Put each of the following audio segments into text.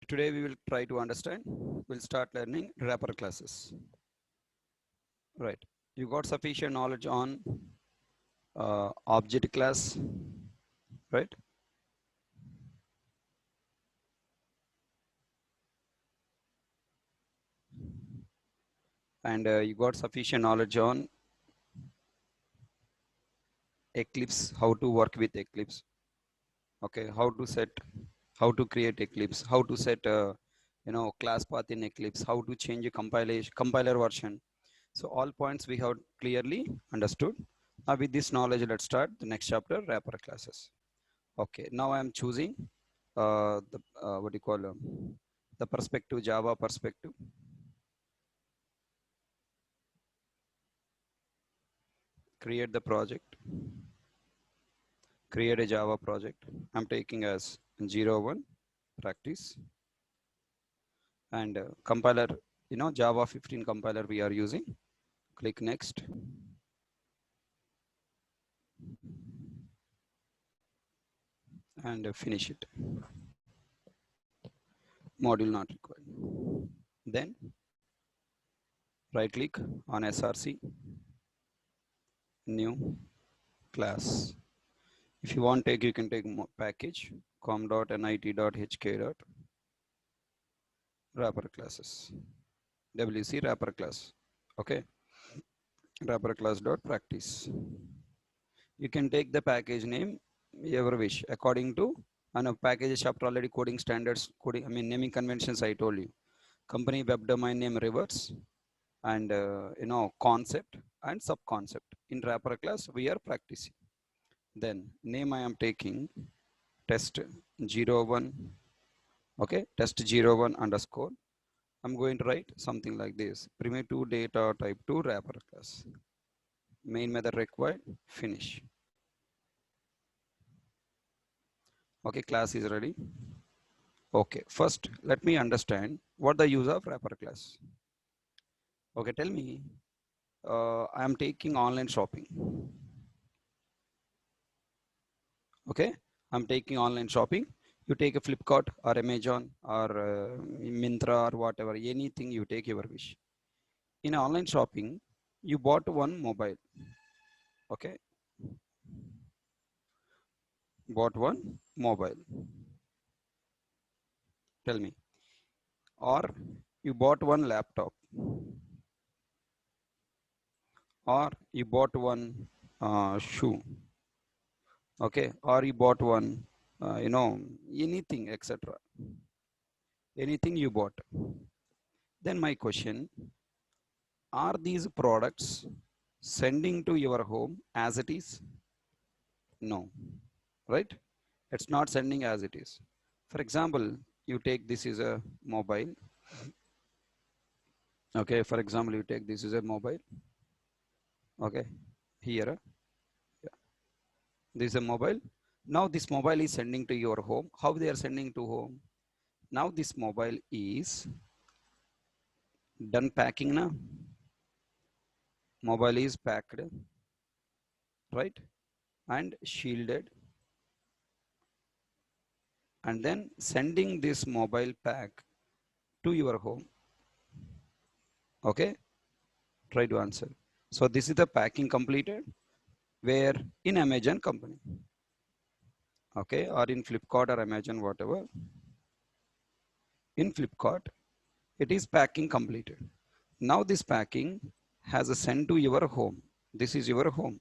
Today we will try to understand. We'll start learning wrapper classes. Right. You got sufficient knowledge on object class, right? And you got sufficient knowledge on Eclipse, how to work with Eclipse. Okay, how to create Eclipse, how to set class path in Eclipse, how to change a compiler version. So all points we have clearly understood. Now with this knowledge, let's start the next chapter, wrapper classes. Okay, now I am choosing the what do you call the perspective, Java perspective. Create the project, create a Java project. I'm taking as 01 practice and compiler, Java 15 compiler we are using. Click next. And finish it. Module not required. Then right click on SRC, new class. If you want take, you can take package com.nit.hk. Wrapper classes, WC wrapper class. Okay, wrapper class dot practice. You can take the package name ever wish according to package chapter already coding standards, naming conventions I told you. Company web domain name reverse and concept and sub concept. In wrapper class we are practicing. Then name I am taking test 01. Okay, test 01 underscore. I'm going to write something like this: primitive data type 2 wrapper class. Main method required, finish. Okay, class is ready. Okay, first let me understand what the use of wrapper class. Okay, tell me, I am taking online shopping. Okay, I'm taking online shopping. You take a Flipkart or Amazon or Myntra or whatever, anything you take your wish. In online shopping, you bought one mobile. Okay, bought one mobile. Tell me, or you bought one laptop, or you bought one shoe. Okay, or you bought one, anything, etc. Anything you bought. Then my question: are these products sending to your home as it is? No, right? It's not sending as it is. For example, you take this is a mobile. Okay, for example, you take this is a mobile. Okay, here, yeah. This is a mobile. Now this mobile is sending to your home. How they are sending to home? Now this mobile is done packing now. Mobile is packed, right? And shielded. And then sending this mobile pack to your home. Okay, try to answer. So this is the packing completed where in Amazon company. Okay, or in Flipkart or Amazon, whatever. In Flipkart, it is packing completed. Now this packing has a sent to your home. This is your home.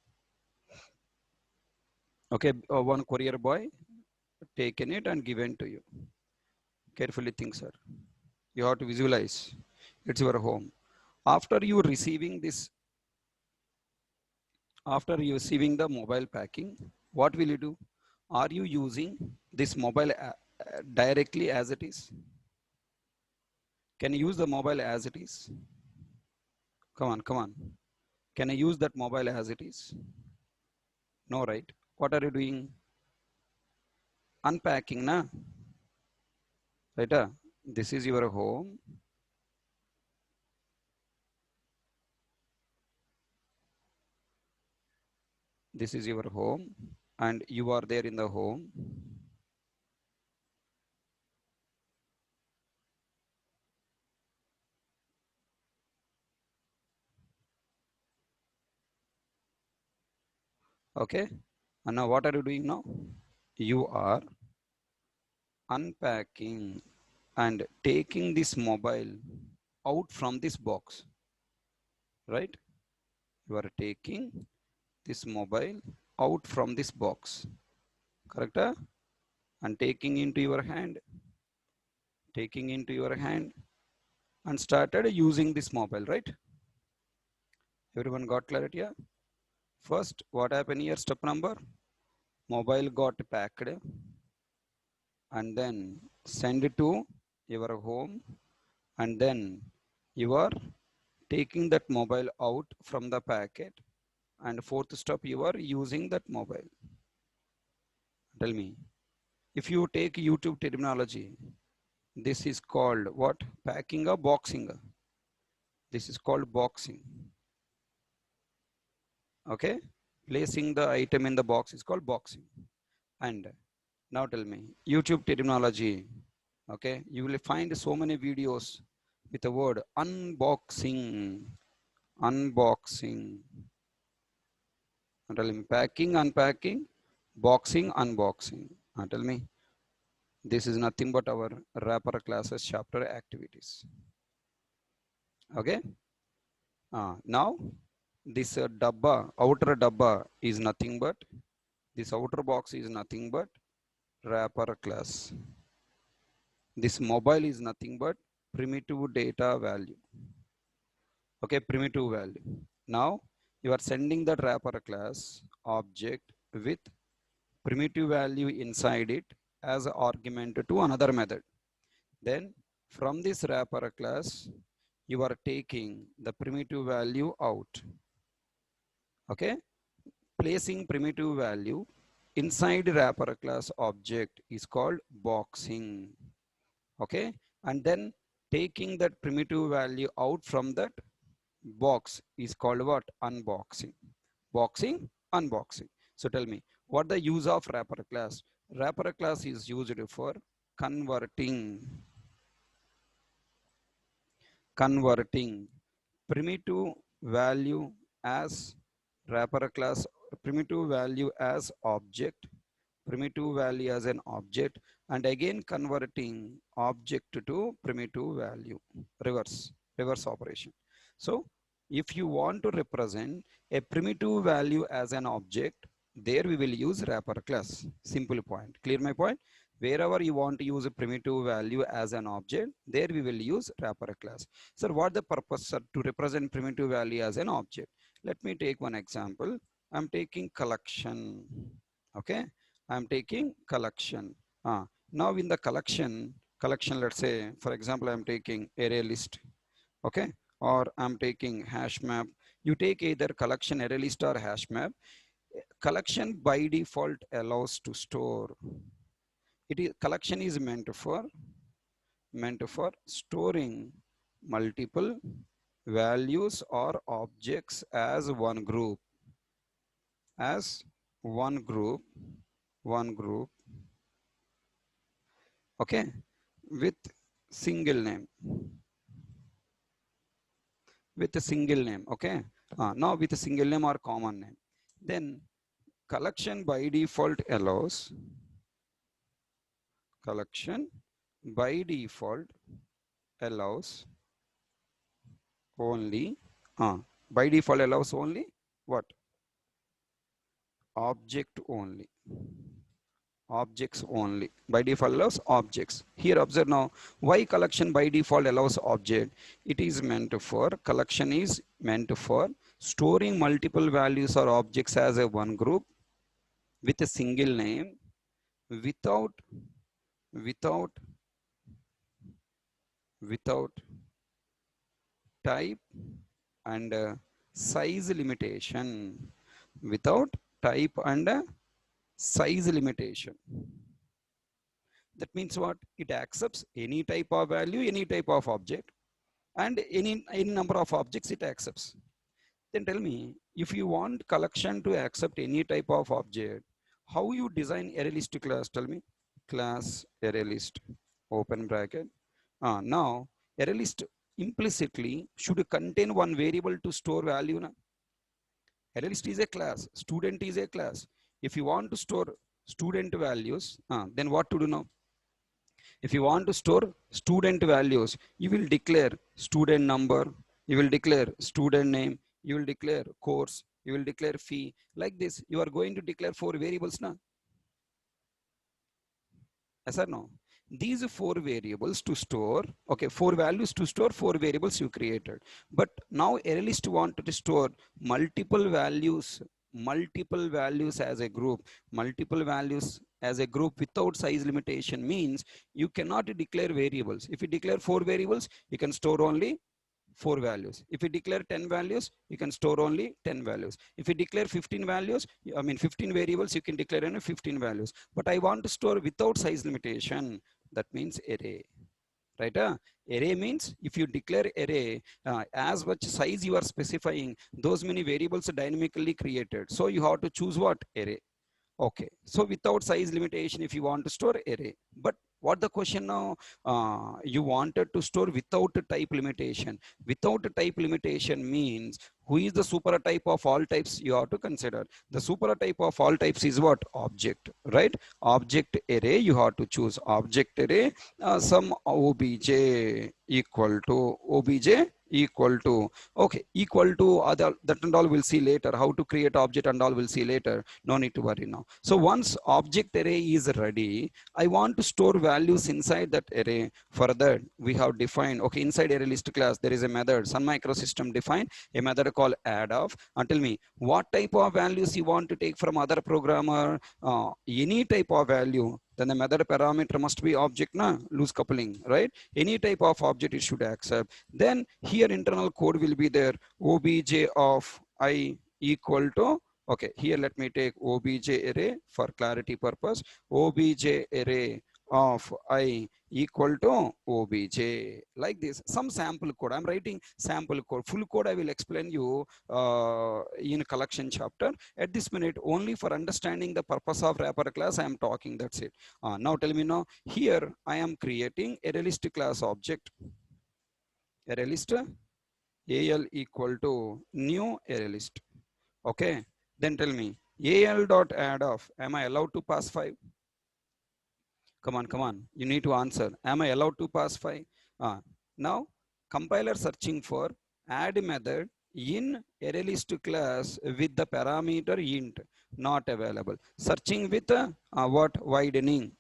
Okay, one courier boy taken it and given to you. Carefully think, sir. You have to visualize. It's your home. After you receiving this, after you receiving the mobile packing, what will you do? Are you using this mobile directly as it is? Can you use the mobile as it is? Come on, come on. Can I use that mobile as it is? No, right? What are you doing? Unpacking, na? Right? This is your home. This is your home. And you are there in the home. Okay. And now what are you doing now? You are unpacking and taking this mobile out from this box, right? You are taking this mobile out from this box, correct? And taking into your hand and started using this mobile, right? Everyone got clarity? Yeah? First, what happened here? Step number, mobile got packed and then send it to your home, and then you are taking that mobile out from the packet, and fourth step, you are using that mobile. Tell me, if you take YouTube terminology, this is called what? Packing or boxing? This is called boxing. Okay, placing the item in the box is called boxing. And now tell me, YouTube terminology, okay, you will find so many videos with the word unboxing, unboxing. Tell me, packing, unpacking, boxing, unboxing. Tell me, this is nothing but our wrapper classes chapter activities. Okay. Now, this outer dabba is nothing but, this outer box is nothing but wrapper class. This mobile is nothing but primitive data value. Okay, primitive value. Now, you are sending that wrapper class object with primitive value inside it as argument to another method. Then from this wrapper class, you are taking the primitive value out. Okay, placing primitive value inside wrapper class object is called boxing. Okay, and then taking that primitive value out from that box is called what? Unboxing. Boxing, unboxing. So tell me, what the use of wrapper class? Wrapper class is used for converting primitive value as wrapper class, primitive value as object, primitive value as an object, and again converting object to primitive value, reverse operation. So if you want to represent a primitive value as an object, there we will use wrapper class. Simple point. Clear my point? Wherever you want to use a primitive value as an object, there we will use wrapper class. So what the purpose, sir, to represent primitive value as an object? Let me take one example. I'm taking collection. Okay, I'm taking collection. Now in the collection, let's say, for example, I'm taking array list. Okay, or I'm taking hash map. You take either collection, array list, or hash map. Collection by default allows to store. It is collection is meant for storing multiple values or objects as one group, as one group, one group. Okay, with single name, with a single name. Okay, now with a single name or common name. Then collection by default allows, collection by default allows only, by default allows only what? Object only, objects only. By default allows objects. Here observe now, why collection by default allows object? It is meant for, collection is meant for storing multiple values or objects as a one group with a single name, without without without type and size limitation, without type and size limitation. That means what? It accepts any type of value, any type of object, and any number of objects it accepts. Then tell me, if you want collection to accept any type of object, how you design array list class? Tell me. Class array list, open bracket. Now array list implicitly should contain one variable to store value. Na? Array list is a class. Student is a class. If you want to store student values, then what to do now? If you want to store student values, you will declare student number, you will declare student name, you will declare course, you will declare fee. Like this, you are going to declare 4 variables now. Yes or no? These 4 variables to store, okay, 4 values to store, 4 variables you created. But now ArrayList wanted to store multiple values as a group. Multiple values as a group without size limitation means you cannot declare variables. If you declare 4 variables, you can store only 4 values. If you declare 10 values, you can store only 10 values. If you declare 15 values, 15 variables, you can declare only 15 values. But I want to store without size limitation. That means array. Right? Array means if you declare array, as much size you are specifying, those many variables are dynamically created. So you have to choose what? Array. Okay, so without size limitation, if you want to store array, but what the question now, you wanted to store without a type limitation. Without a type limitation means who is the super type of all types you have to consider. The super type of all types is what? Object, right? Object array, you have to choose object array, some obj equal to okay, equal to other, that and all we'll see later. How to create object and all we'll see later. No need to worry now. So once object array is ready, I want to store values inside that array. For that, we have defined, okay, inside array list class, there is a method. Sun Microsystem define a method called add of. And tell me, what type of values you want to take from other programmer? Any type of value. Then the method parameter must be object, na? Loose coupling, right? Any type of object it should accept. Then here internal code will be there. Obj of I equal to, okay, here let me take obj array for clarity purpose. Obj array of I equal to obj, like this. Some sample code, I'm writing sample code. Full code I will explain you in collection chapter. At this minute, only for understanding the purpose of wrapper class I am talking, that's it. Now tell me now, here I am creating a ArrayList class object. ArrayList al equal to new ArrayList. Okay, then tell me al dot add of, am I allowed to pass 5? Come on, you need to answer. Am I allowed to pass 5? Now compiler searching for add method in ArrayList class with the parameter int, not available. Searching with what? Widening.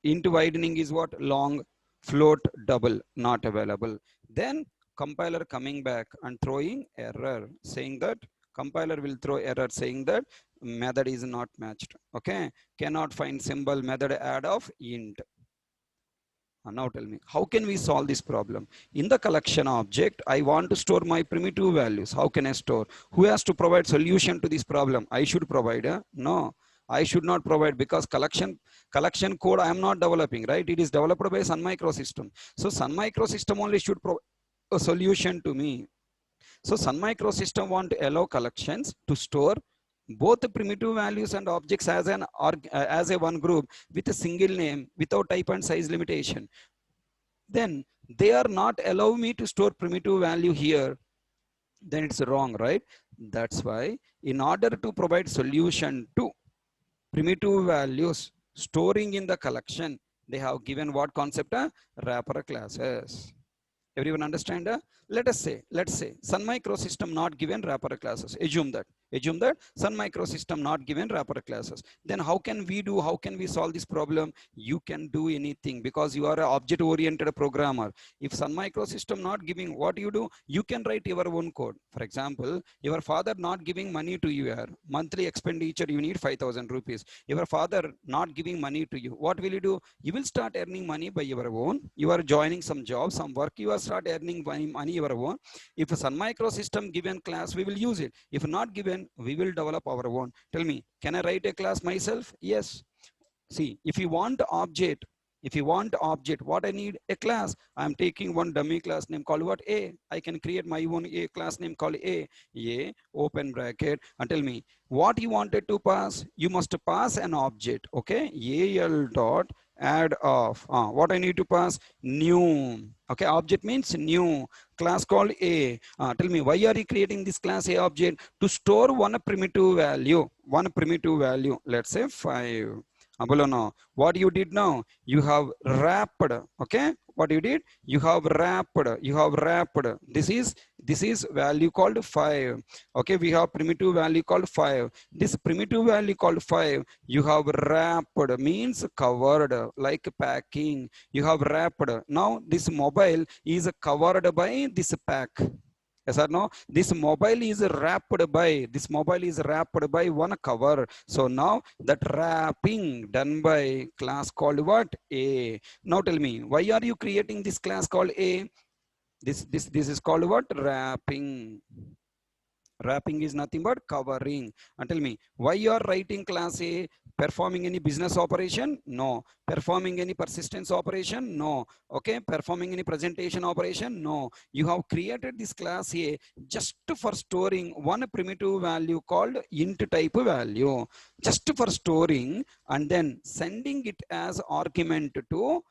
Int widening is what? Long. Float double, not available. Then compiler coming back and throwing error, saying that compiler will throw error saying that method is not matched. Okay, cannot find symbol method add of int. Now tell me, how can we solve this problem? In the collection object, I want to store my primitive values. How can I store? Who has to provide solution to this problem? I should provide. No, I should not provide, because collection code I am not developing, right? It is developed by Sun Microsystem. So Sun Microsystem only should provide a solution to me. So Sun Microsystem want to allow collections to store both the primitive values and objects as a one group with a single name without type and size limitation. Then they are not allow me to store primitive value here. Then it's wrong, right? That's why in order to provide solution to primitive values storing in the collection, they have given what concept? Wrapper classes. Everyone understand? Let's say Sun Microsystem not given wrapper classes. Assume that Sun Microsystem not given wrapper classes. Then how can we solve this problem? You can do anything, because you are an object oriented programmer. If Sun Microsystem not giving, what you do? You can write your own code. For example, your father not giving money to you, monthly expenditure you need 5,000 rupees. Your father not giving money to you. What will you do? You will start earning money by your own. You are joining some job, some work. You are start earning money your own. If a Sun Microsystem given class, we will use it. If not given, we will develop our own. Tell me, can I write a class myself? Yes. See, if you want object, what I need? A class. I'm taking one dummy class name called what? A. I can create my own A class name called A. Open bracket, and tell me what you wanted to pass. You must pass an object. Okay, al dot add of. What I need to pass? New. Okay, object means new. Class called A. Tell me, why are you creating this class A object? To store one primitive value. One primitive value. Let's say 5. Abolono. What you did now? You have wrapped. Okay, what you did? You have wrapped. You have wrapped. This is value called 5. Okay, we have primitive value called 5. This primitive value called 5, you have wrapped means covered, like packing. You have wrapped. Now this mobile is covered by this pack. Yes or no? This mobile is wrapped by one cover. So now that wrapping done by class called what? A. Now tell me, why are you creating this class called A? This is called what? Wrapping. Wrapping is nothing but covering. And tell me, why you are writing class A? Performing any business operation? No. Performing any persistence operation? No. Okay. Performing any presentation operation? No. You have created this class A just for storing one primitive value called int type value. Just for storing and then sending it as argument to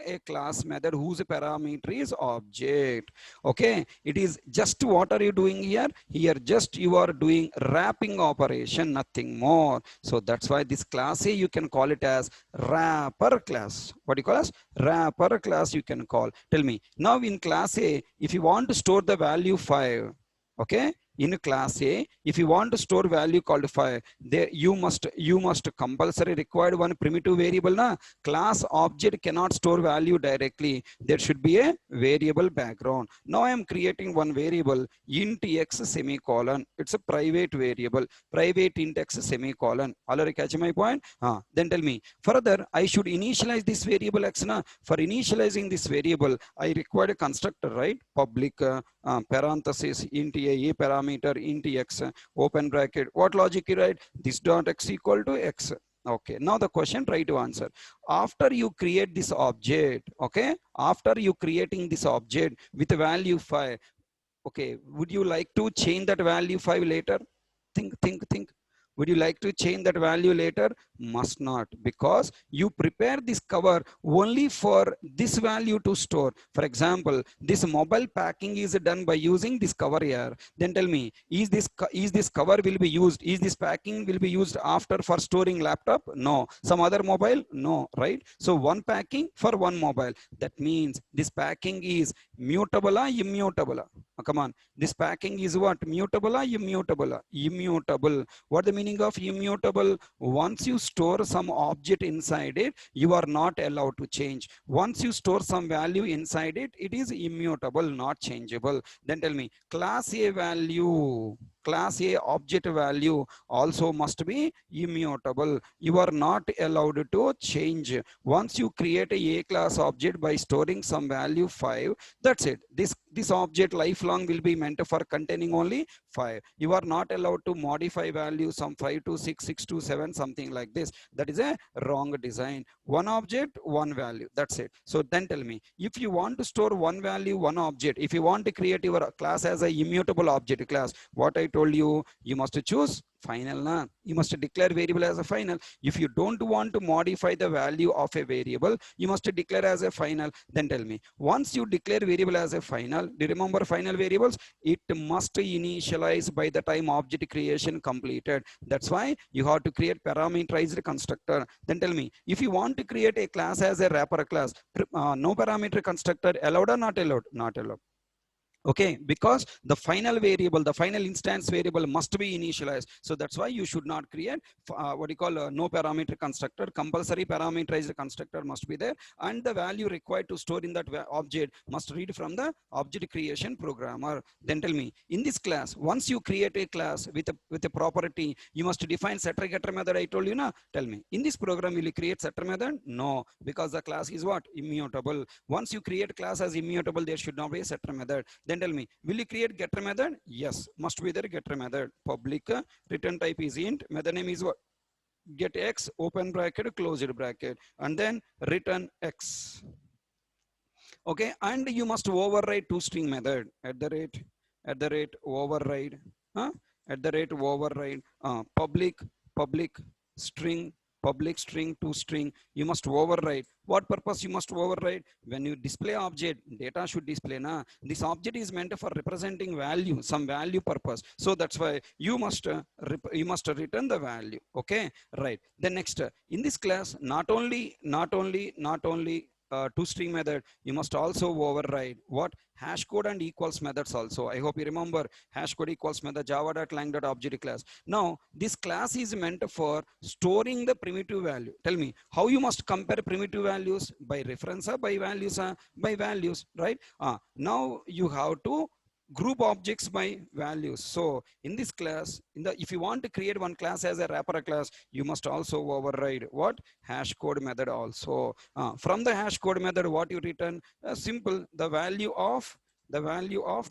a class method whose parameter is object. Okay, it is just what are you doing here? Here just you are doing wrapping operation, nothing more. So that's why this class A you can call it as wrapper class. What do you call as wrapper class you can call? Tell me now in class A, if you want to store the value 5, okay, in class A, if you want to store value called 5, there you must compulsory required one primitive variable. Na class object cannot store value directly. There should be a variable background. Now I am creating one variable int x semicolon. It's a private variable, private int x semicolon. Already catch my point? Then tell me further, I should initialize this variable x. Na for initializing this variable, I require a constructor, right? Public parenthesis int a parameter int x open bracket. What logic you write? This dot x equal to x. Okay, now the question try to answer. After you create this object, okay, after you creating this object with value 5, okay, would you like to change that value 5 later? Think. Would you like to change that value later? Must not, because you prepare this cover only for this value to store. For example, this mobile packing is done by using this cover here. Then tell me, is this cover will be used? Is this packing will be used after for storing laptop? No. Some other mobile? No, right? So one packing for one mobile. That means this packing is mutable or immutable? Come on. This packing is what? Mutable or immutable? Immutable. What the meaning of immutable? Once you store some object inside it, you are not allowed to change. Once you store some value inside it, it is immutable, not changeable. Then tell me, class A value, class A object value also must be immutable. You are not allowed to change. Once you create a class object by storing some value 5, that's it. This object lifelong will be meant for containing only 5. You are not allowed to modify value some 5 to 6, 6 to 7, something like this. That is a wrong design. One object, one value. That's it. So then tell me, if you want to store one value, one object, if you want to create your class as a immutable object class, what I told you, you must choose final. Na? You must declare variable as a final. If you don't want to modify the value of a variable, you must declare as a final. Then tell me, once you declare variable as a final, do you remember final variables? It must initialize by the time object creation completed. That's why you have to create parameterized constructor. Then tell me, if you want to create a class as a wrapper class, no parameter constructor allowed or not allowed? Not allowed. Okay, because the final variable, the final instance variable must be initialized. So that's why you should not create what you call a no parameter constructor. Compulsory parameterized constructor must be there, and the value required to store in that object must read from the object creation programmer. Then tell me, in this class, once you create a class with a property, you must define setter getter method. I told you, na. Tell me, in this program will you create setter method? No, because the class is what? Immutable. Once you create class as immutable, there should not be a setter method. Then tell me, will you create getter method? Yes, must be there getter method. Public return type is int. Method name is what? Get x, open bracket, closed bracket, and then return x. Okay, and you must override toString method at the rate override, at the rate override public string public string to string, you must override. What purpose you must override? When you display object, data should display na. This object is meant for representing value, some value purpose. So that's why you must return the value. Okay, right. Then next, in this class, not only to string method, you must also override what hash code and equals methods also. I hope you remember hash code equals method java.lang.object class. Now this class is meant for storing the primitive value. Tell me how you must compare primitive values, by reference or by values, by values, right? Now you have to group objects by values. So in this class, if you want to create one class as a wrapper class, you must also override what hash code method also. From the hash code method, what you return, simple, the value of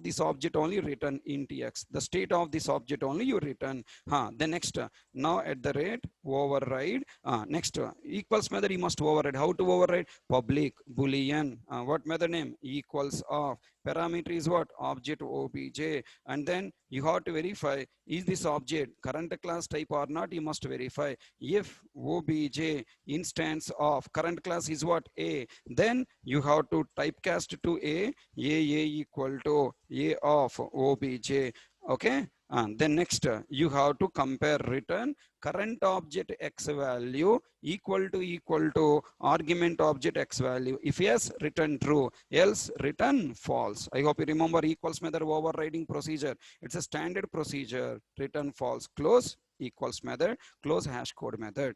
this object only return int x, the state of this object only you return. The next, now at the rate override, next, equals method you must override. How to override? Public boolean, what method name? Equals of, parameter is what? Object obj. And then you have to verify, is this object current class type or not? You must verify. If obj instance of current class is what? A, then you have to typecast to a equal to a of obj. Okay, and then next, you have to compare return current object x value equal to argument object x value. If yes, return true, else return false. I hope you remember equals method overriding procedure. It's a standard procedure. Return false, close equals method, close hash code method.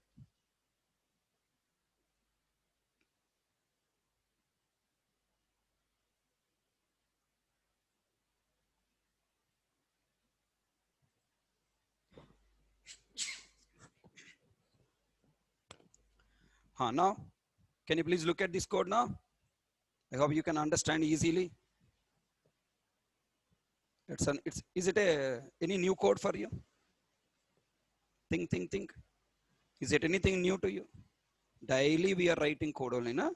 Now, can you please look at this code now? I hope you can understand easily. Is it any new code for you? Think. Is it anything new to you? Daily we are writing code only, na?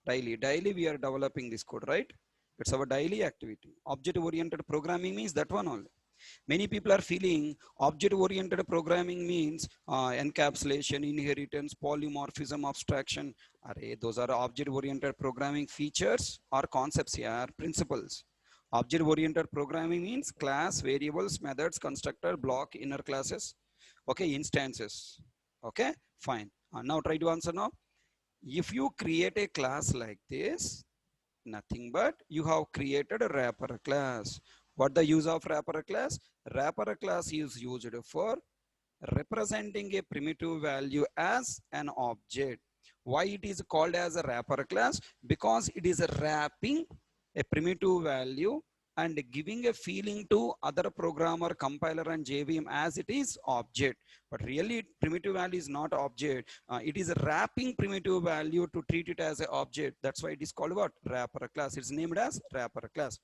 Daily we are developing this code, right? It's our daily activity. Object-oriented programming means that one only. Many people are feeling object-oriented programming means encapsulation, inheritance, polymorphism, abstraction. Those are object-oriented programming features or concepts here, principles. Object-oriented programming means class, variables, methods, constructor, block, inner classes, okay, instances. Okay, fine. Now try to answer now. If you create a class like this, nothing but you have created a wrapper class. What the use of wrapper class? Wrapper class is used for representing a primitive value as an object. Why it is called as a wrapper class? Because it is wrapping a primitive value and giving a feeling to other programmer, compiler and JVM as it is object. But really primitive value is not object. It is wrapping primitive value to treat it as an object. That's why it is called what? Wrapper class. It's named as wrapper class.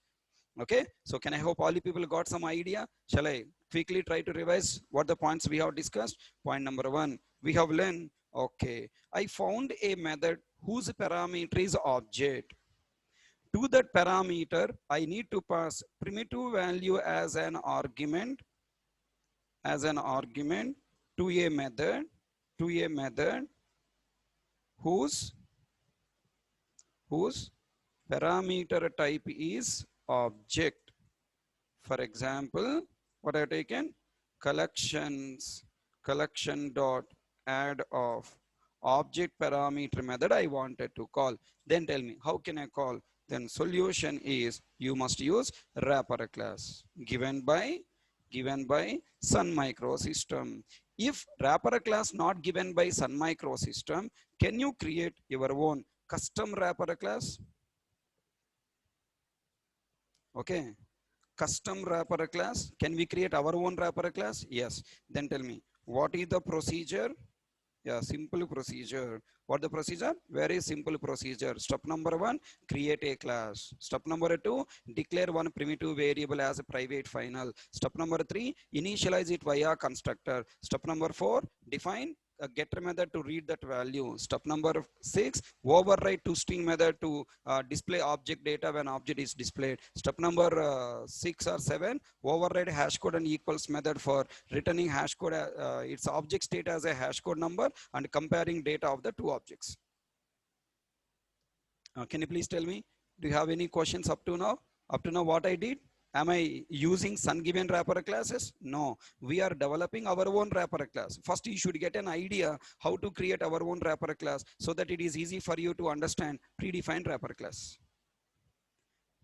Okay, so can I hope all you people got some idea? Shall I quickly try to revise what the points we have discussed? Point number one, we have learned, okay, I found a method whose parameter is object. To that parameter, I need to pass primitive value as an argument to a method whose parameter type is object. For example, what I have taken? Collection dot add of object parameter method I wanted to call. Then tell me, how can I call? Then solution is you must use wrapper class given by Sun Microsystem. If wrapper class not given by Sun Microsystem, can you create your own custom wrapper class? Okay, custom wrapper class. Can we create our own wrapper class? Yes. Then tell me, what is the procedure? Yeah, simple procedure. What the procedure? Very simple procedure. Step number one, create a class. Step number two, declare one primitive variable as a private final. Step number three, initialize it via constructor. Step number four, define a getter method to read that value. Step number 6, override toString method to display object data when object is displayed. Step number 6 or 7, override hash code and equals method for returning hash code, its object state as a hash code number and comparing data of the two objects. Can you please tell me, do you have any questions up to now? Up to now what I did? Am I using sun-given wrapper classes? No, we are developing our own wrapper class. First, you should get an idea how to create our own wrapper class so that it is easy for you to understand predefined wrapper class.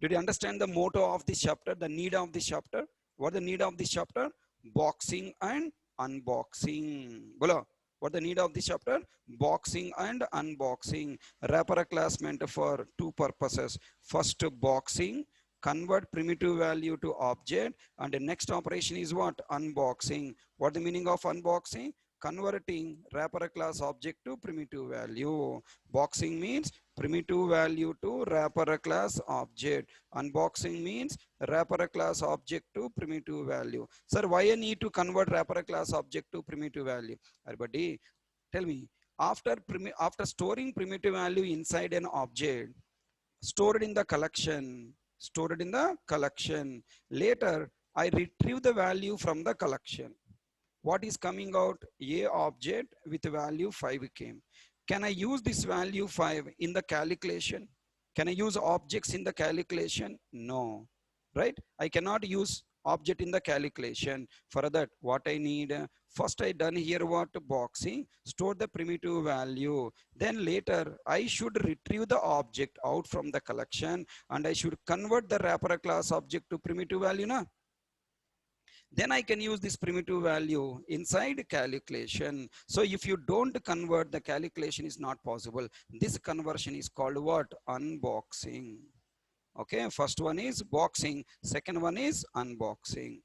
Did you understand the motto of this chapter, the need of this chapter? What the need of this chapter? Boxing and unboxing. Bolo. What the need of this chapter? Boxing and unboxing. Wrapper class meant for two purposes. First, boxing, convert primitive value to object, and the next operation is what? Unboxing. What the meaning of unboxing? Converting wrapper class object to primitive value. Boxing means primitive value to wrapper class object. Unboxing means wrapper class object to primitive value. Sir, why I need to convert wrapper class object to primitive value? Everybody, tell me, after storing primitive value inside an object, stored in the collection, later I retrieve the value from the collection. What is coming out? A object with value 5 came. Can I use this value 5 in the calculation? Can I use objects in the calculation? No, right? I cannot use object in the calculation. For that, what I need? First, I done here what? Boxing, store the primitive value. Then later, I should retrieve the object out from the collection and I should convert the wrapper class object to primitive value. Na? Then I can use this primitive value inside calculation. So if you don't convert, the calculation is not possible. This conversion is called what? Unboxing. Okay, first one is boxing, second one is unboxing.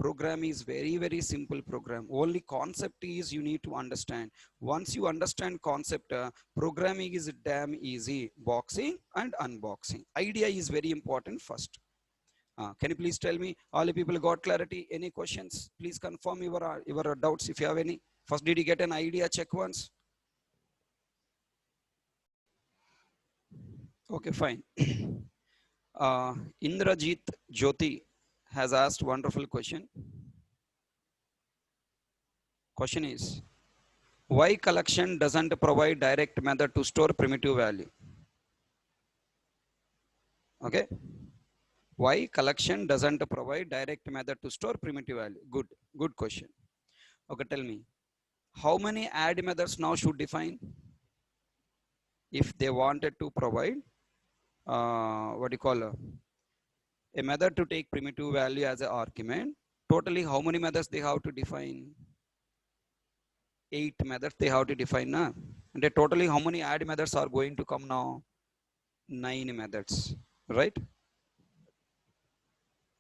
Program is very, very simple program. Only concept is you need to understand. Once you understand concept, programming is damn easy. Boxing and unboxing. Idea is very important first. Can you please tell me, all the people got clarity? Any questions? Please confirm your doubts if you have any. First, did you get an idea? Check once. Okay, fine. Indrajit Jyoti has asked wonderful question. Question is, why collection doesn't provide direct method to store primitive value? Okay. Why collection doesn't provide direct method to store primitive value? Good question. Okay, tell me, how many add methods now should define? If they wanted to provide, what do you call a method to take primitive value as an argument, totally how many methods they have to define? 8 methods they have to define. Na? And totally how many add methods are going to come now? 9 methods, right?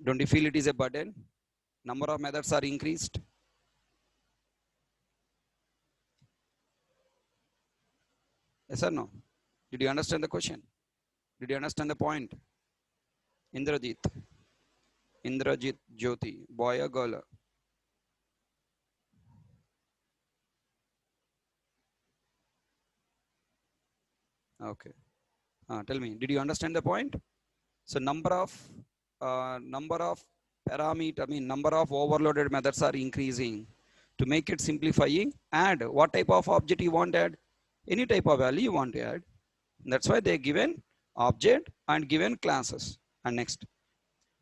Don't you feel it is a burden? Number of methods are increased. Yes or no? Did you understand the question? Did you understand the point? Indrajit Jyoti, boy or girl? Okay. Tell me, did you understand the point? So number of parameter, number of overloaded methods are increasing. To make it simplifying, add what type of object you want to add? Any type of value you want to add. That's why they given object and given classes. And next,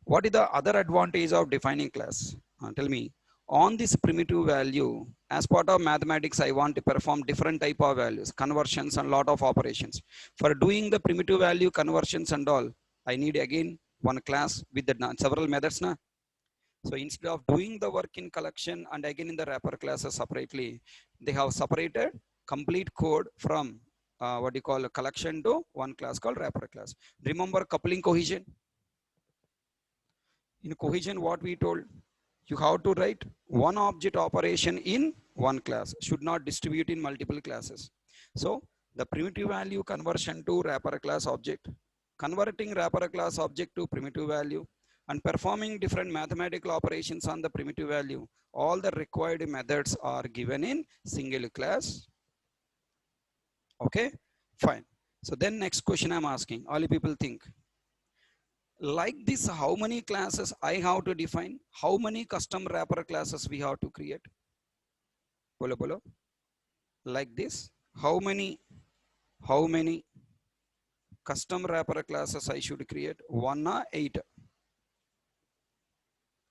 what is the other advantage of defining class? Tell me, on this primitive value, as part of mathematics, I want to perform different type of values, conversions and lot of operations. For doing the primitive value conversions and all, I need again one class with the several methods. Na? So instead of doing the work in collection and again in the wrapper classes separately, they have separated complete code from what you call a collection to one class called wrapper class. Remember coupling cohesion? In cohesion, what we told? You have to write one object operation in one class, should not distribute in multiple classes. So the primitive value conversion to wrapper class object, converting wrapper class object to primitive value, and performing different mathematical operations on the primitive value. All the required methods are given in single class. Okay, fine. So then next question I'm asking, all you people think. Like this, how many classes I have to define? How many custom wrapper classes we have to create? Bolo bolo. Like this, how many custom wrapper classes I should create? 1 or 8?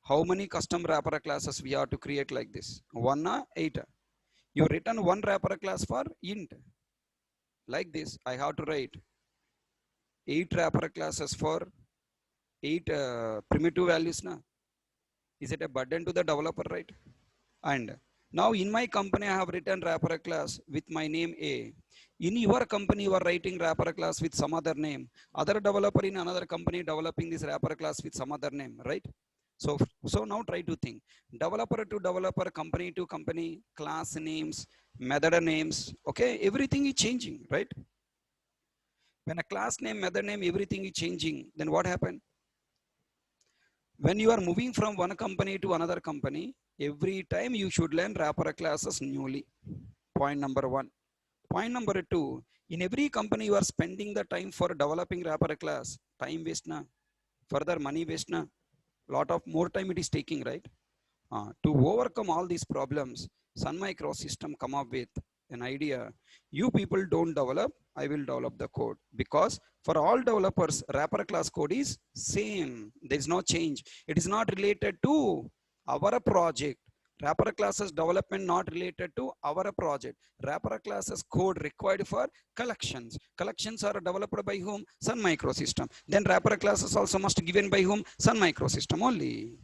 How many custom wrapper classes we have to create like this? 1 or 8? You written one wrapper class for int. Like this, I have to write 8 wrapper classes for 8 primitive values. Na? Is it a burden to the developer, right? And now in my company, I have written wrapper class with my name A. In your company, you are writing wrapper class with some other name. Other developer in another company developing this wrapper class with some other name, right? So now try to think. Developer to developer, company to company, class names, method names, okay? Everything is changing, right? When a class name, method name, everything is changing, then what happened? When you are moving from one company to another company, every time you should learn wrapper classes newly. Point number one. Point number two, in every company you are spending the time for developing wrapper class. Time waste na, further money waste na, lot of more time it is taking, right? To overcome all these problems, Sun Micro System come up with an idea. You people don't develop, I will develop the code. Because for all developers, wrapper class code is same. There is no change. It is not related to our project. Wrapper classes development not related to our project. Wrapper classes code required for collections. Collections are developed by whom? Sun Micro System. Then wrapper classes also must given by whom? Sun Micro System only.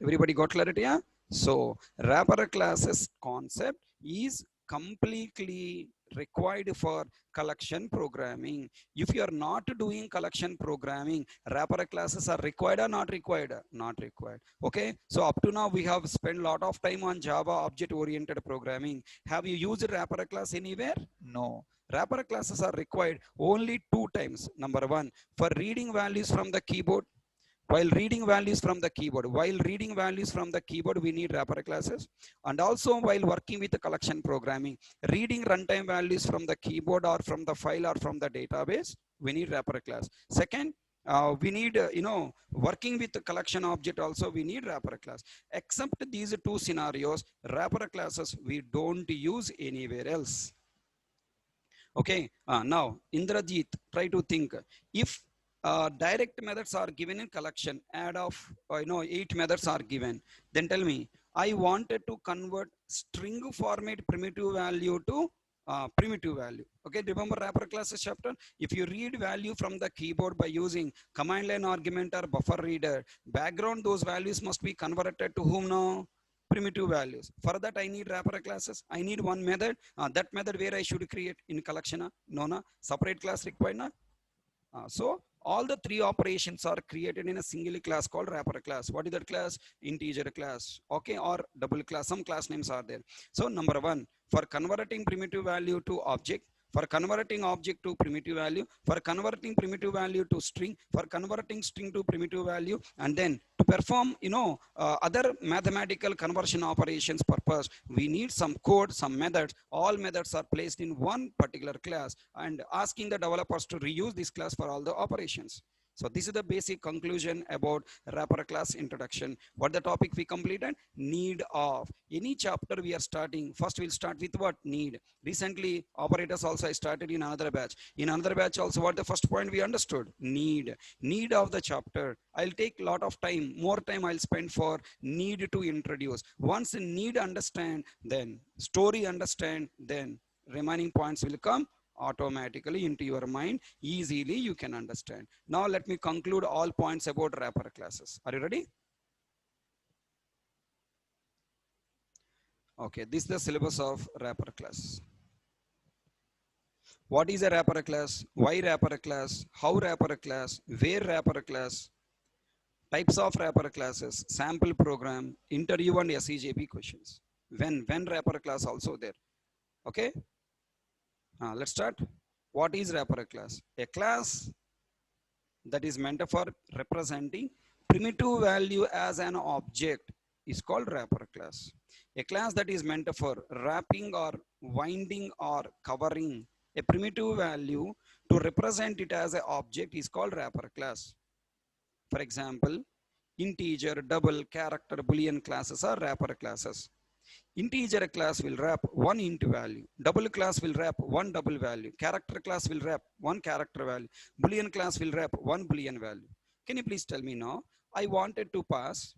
Everybody got clarity? Yeah? So wrapper classes concept is completely required for collection programming. If you are not doing collection programming, wrapper classes are required or not required? Not required. Okay. So up to now we have spent a lot of time on Java object oriented programming. Have you used wrapper class anywhere? No. Wrapper classes are required only 2 times. Number one, for reading values from the keyboard. While reading values from the keyboard, we need wrapper classes. And also while working with the collection programming, reading runtime values from the keyboard or from the file or from the database, we need wrapper class. Second, we need, working with the collection object also, we need wrapper class. Except these two scenarios, wrapper classes, we don't use anywhere else. Okay, now Indrajit, try to think. If direct methods are given in collection, add of 8 methods are given, then tell me, I wanted to convert string format primitive value to primitive value. Okay, remember wrapper classes chapter? If you read value from the keyboard by using command line argument or buffer reader, background, those values must be converted to whom now? Primitive values. For that, I need wrapper classes. I need one method. That method where I should create in collection. No, no, separate class required. Na? So all the three operations are created in a single class called wrapper class. What is that class? Integer class. Okay, or double class. Some class names are there. So number one, for converting primitive value to object, for converting object to primitive value, for converting primitive value to string, for converting string to primitive value, and then to perform, other mathematical conversion operations purpose, we need some code, some methods. All methods are placed in one particular class and asking the developers to reuse this class for all the operations. So this is the basic conclusion about wrapper class introduction. What the topic we completed? Need of. Any chapter we are starting, first we'll start with what? Need. Recently, operators also I started in another batch. In another batch also, what the first point we understood? Need. Need of the chapter. I'll take a lot of time, more time I'll spend for need to introduce. Once need understand, then story understand, then remaining points will come automatically into your mind. Easily you can understand. Now let me conclude all points about wrapper classes. Are you ready? Okay, this is the syllabus of wrapper class. What is a wrapper class? Why wrapper class? How wrapper class? Where wrapper class? Types of wrapper classes, sample program, interview and SEJP questions. When wrapper class also there. Okay, let's start. What is wrapper class? A class that is meant for representing primitive value as an object is called wrapper class. A class that is meant for wrapping or winding or covering a primitive value to represent it as an object is called wrapper class. For example, integer, double, character, boolean classes are wrapper classes. Integer class will wrap one int value. Double class will wrap one double value. Character class will wrap one character value. Boolean class will wrap one boolean value. Can you please tell me now? I wanted to pass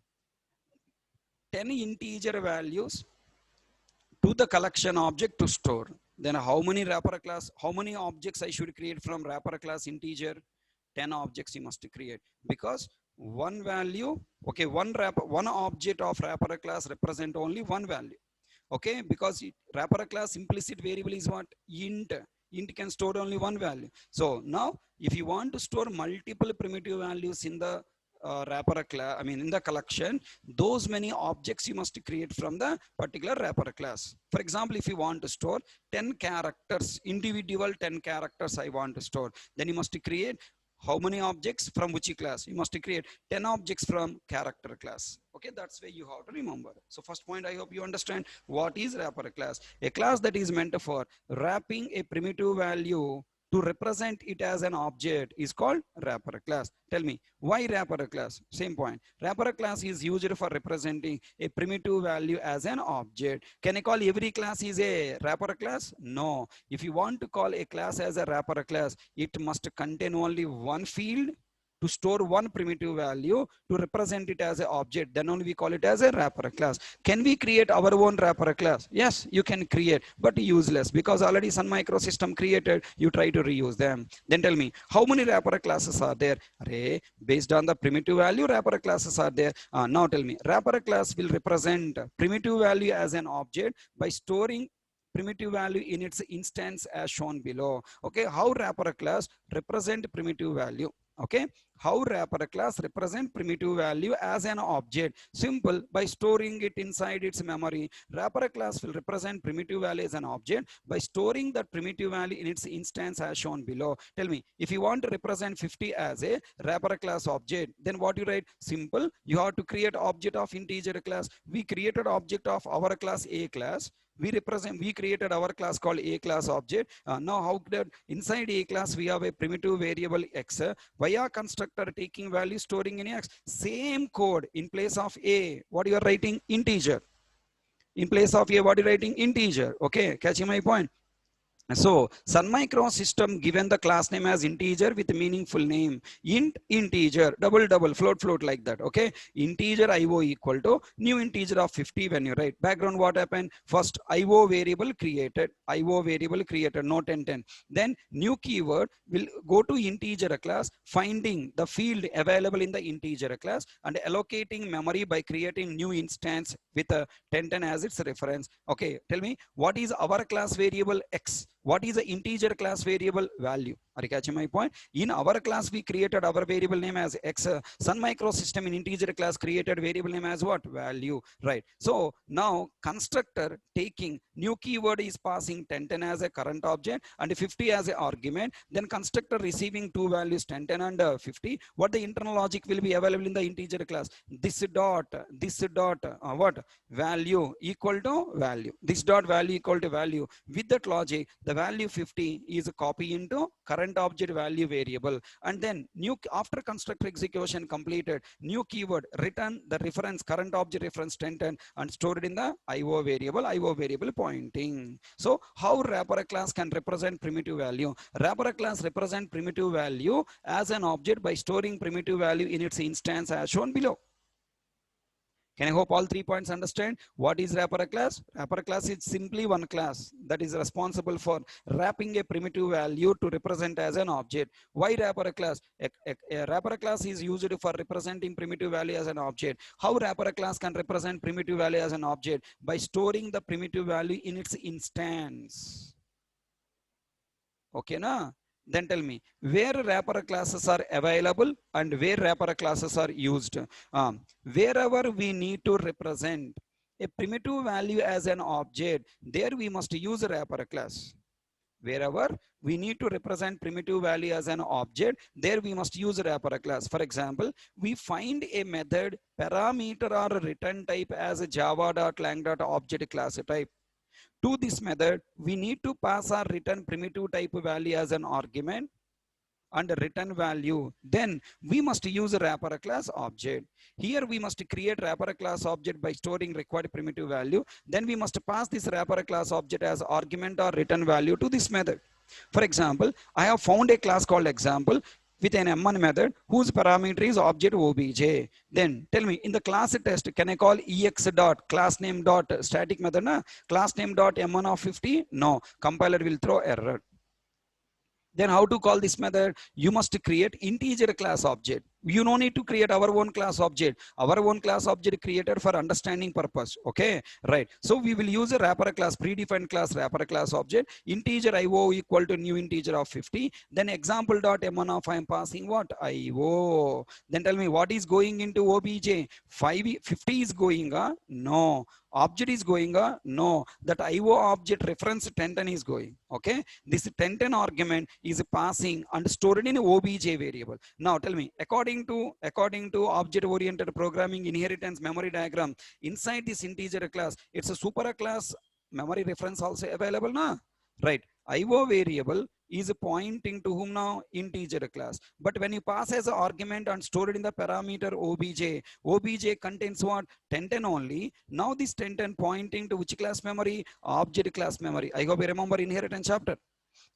10 integer values to the collection object to store. Then how many wrapper class, how many objects I should create from wrapper class integer? 10 objects you must create, because one value, okay, one object of wrapper class represent only one value. Okay, because wrapper class implicit variable is what? Int can store only one value. So now if you want to store multiple primitive values in the wrapper class, I mean in the collection, those many objects you must create from the particular wrapper class. For example, if you want to store 10 characters, individual 10 characters I want to store, then you must create how many objects from which class? You must create 10 objects from character class. Okay, that's where you have to remember. So first point, I hope you understand what is wrapper class. A class that is meant for wrapping a primitive value to represent it as an object is called wrapper class. Tell me, why wrapper class? Same point. Wrapper class is used for representing a primitive value as an object. Can I call every class is a wrapper class? No. If you want to call a class as a wrapper class, it must contain only one field to store one primitive value to represent it as an object. Then only we call it as a wrapper class. Can we create our own wrapper class? Yes, you can create, but useless, because already Sun Microsystem created, you try to reuse them. Then tell me, how many wrapper classes are there? Array, based on the primitive value, wrapper classes are there. Now tell me, wrapper class will represent primitive value as an object by storing primitive value in its instance as shown below. Okay, how wrapper class represent primitive value? Okay, how wrapper class represent primitive value as an object? Simple, by storing it inside its memory. Wrapper class will represent primitive value as an object by storing that primitive value in its instance as shown below. Tell me, if you want to represent 50 as a wrapper class object, then what you write? Simple, you have to create object of integer class. We created object of our class A class. We created our class called A class object. Now how that inside A class we have a primitive variable x via constructor taking value storing in x. Same code, in place of A, what you are writing? Integer. In place of A, what you are writing? Integer. Okay, catching my point? So Sun Microsystem given the class name as integer with meaningful name. Int integer, double, float like that. Okay, integer IO equal to new integer of 50. When you write background, what happened? First IO variable created, no 10. Then new keyword will go to integer class, finding the field available in the integer class and allocating memory by creating new instance with a 10 as its reference. Okay, tell me, what is our class variable x? What is the integer class variable? Value. Are you catching my point? In our class, we created our variable name as x. Sun Microsystem in integer class created variable name as what? Value. Right. So now constructor taking new keyword is passing 10 as a current object and 50 as an argument. Then constructor receiving two values 10 and 50. What the internal logic will be available in the integer class? This dot what? Value equal to value. This dot value equal to value. With that logic, the value 50 is a copy into current object value variable, and then new after constructor execution completed, new keyword return the reference current object reference 10 and stored in the IO variable pointing. So how wrapper class can represent primitive value? Wrapper class represent primitive value as an object by storing primitive value in its instance as shown below. Can I hope all 3 points understand? What is wrapper class? Wrapper class is simply one class that is responsible for wrapping a primitive value to represent as an object. Why wrapper class? A wrapper class is used for representing primitive value as an object. How wrapper class can represent primitive value as an object? By storing the primitive value in its instance. Okay, na? Then tell me, where wrapper classes are available and where wrapper classes are used. Wherever we need to represent a primitive value as an object, there we must use a wrapper class. Wherever we need to represent primitive value as an object, there we must use wrapper class. For example, we find a method parameter or return type as a java.lang.object class type. To this method, we need to pass our return primitive type value as an argument and return value. Then we must use a wrapper class object. Here we must create wrapper class object by storing required primitive value. Then we must pass this wrapper class object as argument or return value to this method. For example, I have found a class called example with an M1 method whose parameter is object obj. Then tell me, in the class test, can I call ex dot class name dot static method? Na? Class name dot M1 of 50? No, compiler will throw error. Then how to call this method? You must create integer class object. You no need to create our own class object. Our own class object created for understanding purpose. Okay, right. So we will use a wrapper class, predefined class wrapper class object. Integer IO equal to new integer of 50. Then example dot M1 of I am passing what? IO. Then tell me what is going into obj? 50 is going, no. Object is going, no. That IO object reference 1010 is going. Okay, this 1010 argument is passing and stored in obj variable. Now tell me, according to object oriented programming inheritance memory diagram, inside this integer class, it's a super class memory reference also available, na? Right. IO variable is pointing to whom now? Integer class. But when you pass as an argument and store it in the parameter obj contains what? 1010 only. Now this 1010 pointing to which class memory? Object class memory. I hope you remember inheritance chapter.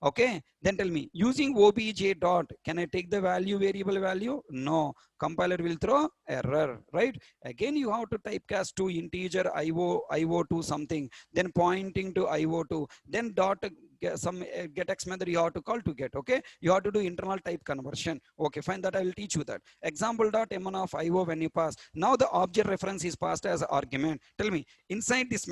Okay, then tell me, using obj dot, can I take the value variable value? No, compiler will throw error, right? Again, you have to typecast to integer io2 something, then pointing to io2, then dot some getx method you have to call to get. Okay, you have to do internal type conversion. Okay, fine, that I will teach you that. Example dot m1 of io when you pass. Now the object reference is passed as argument. Tell me, inside this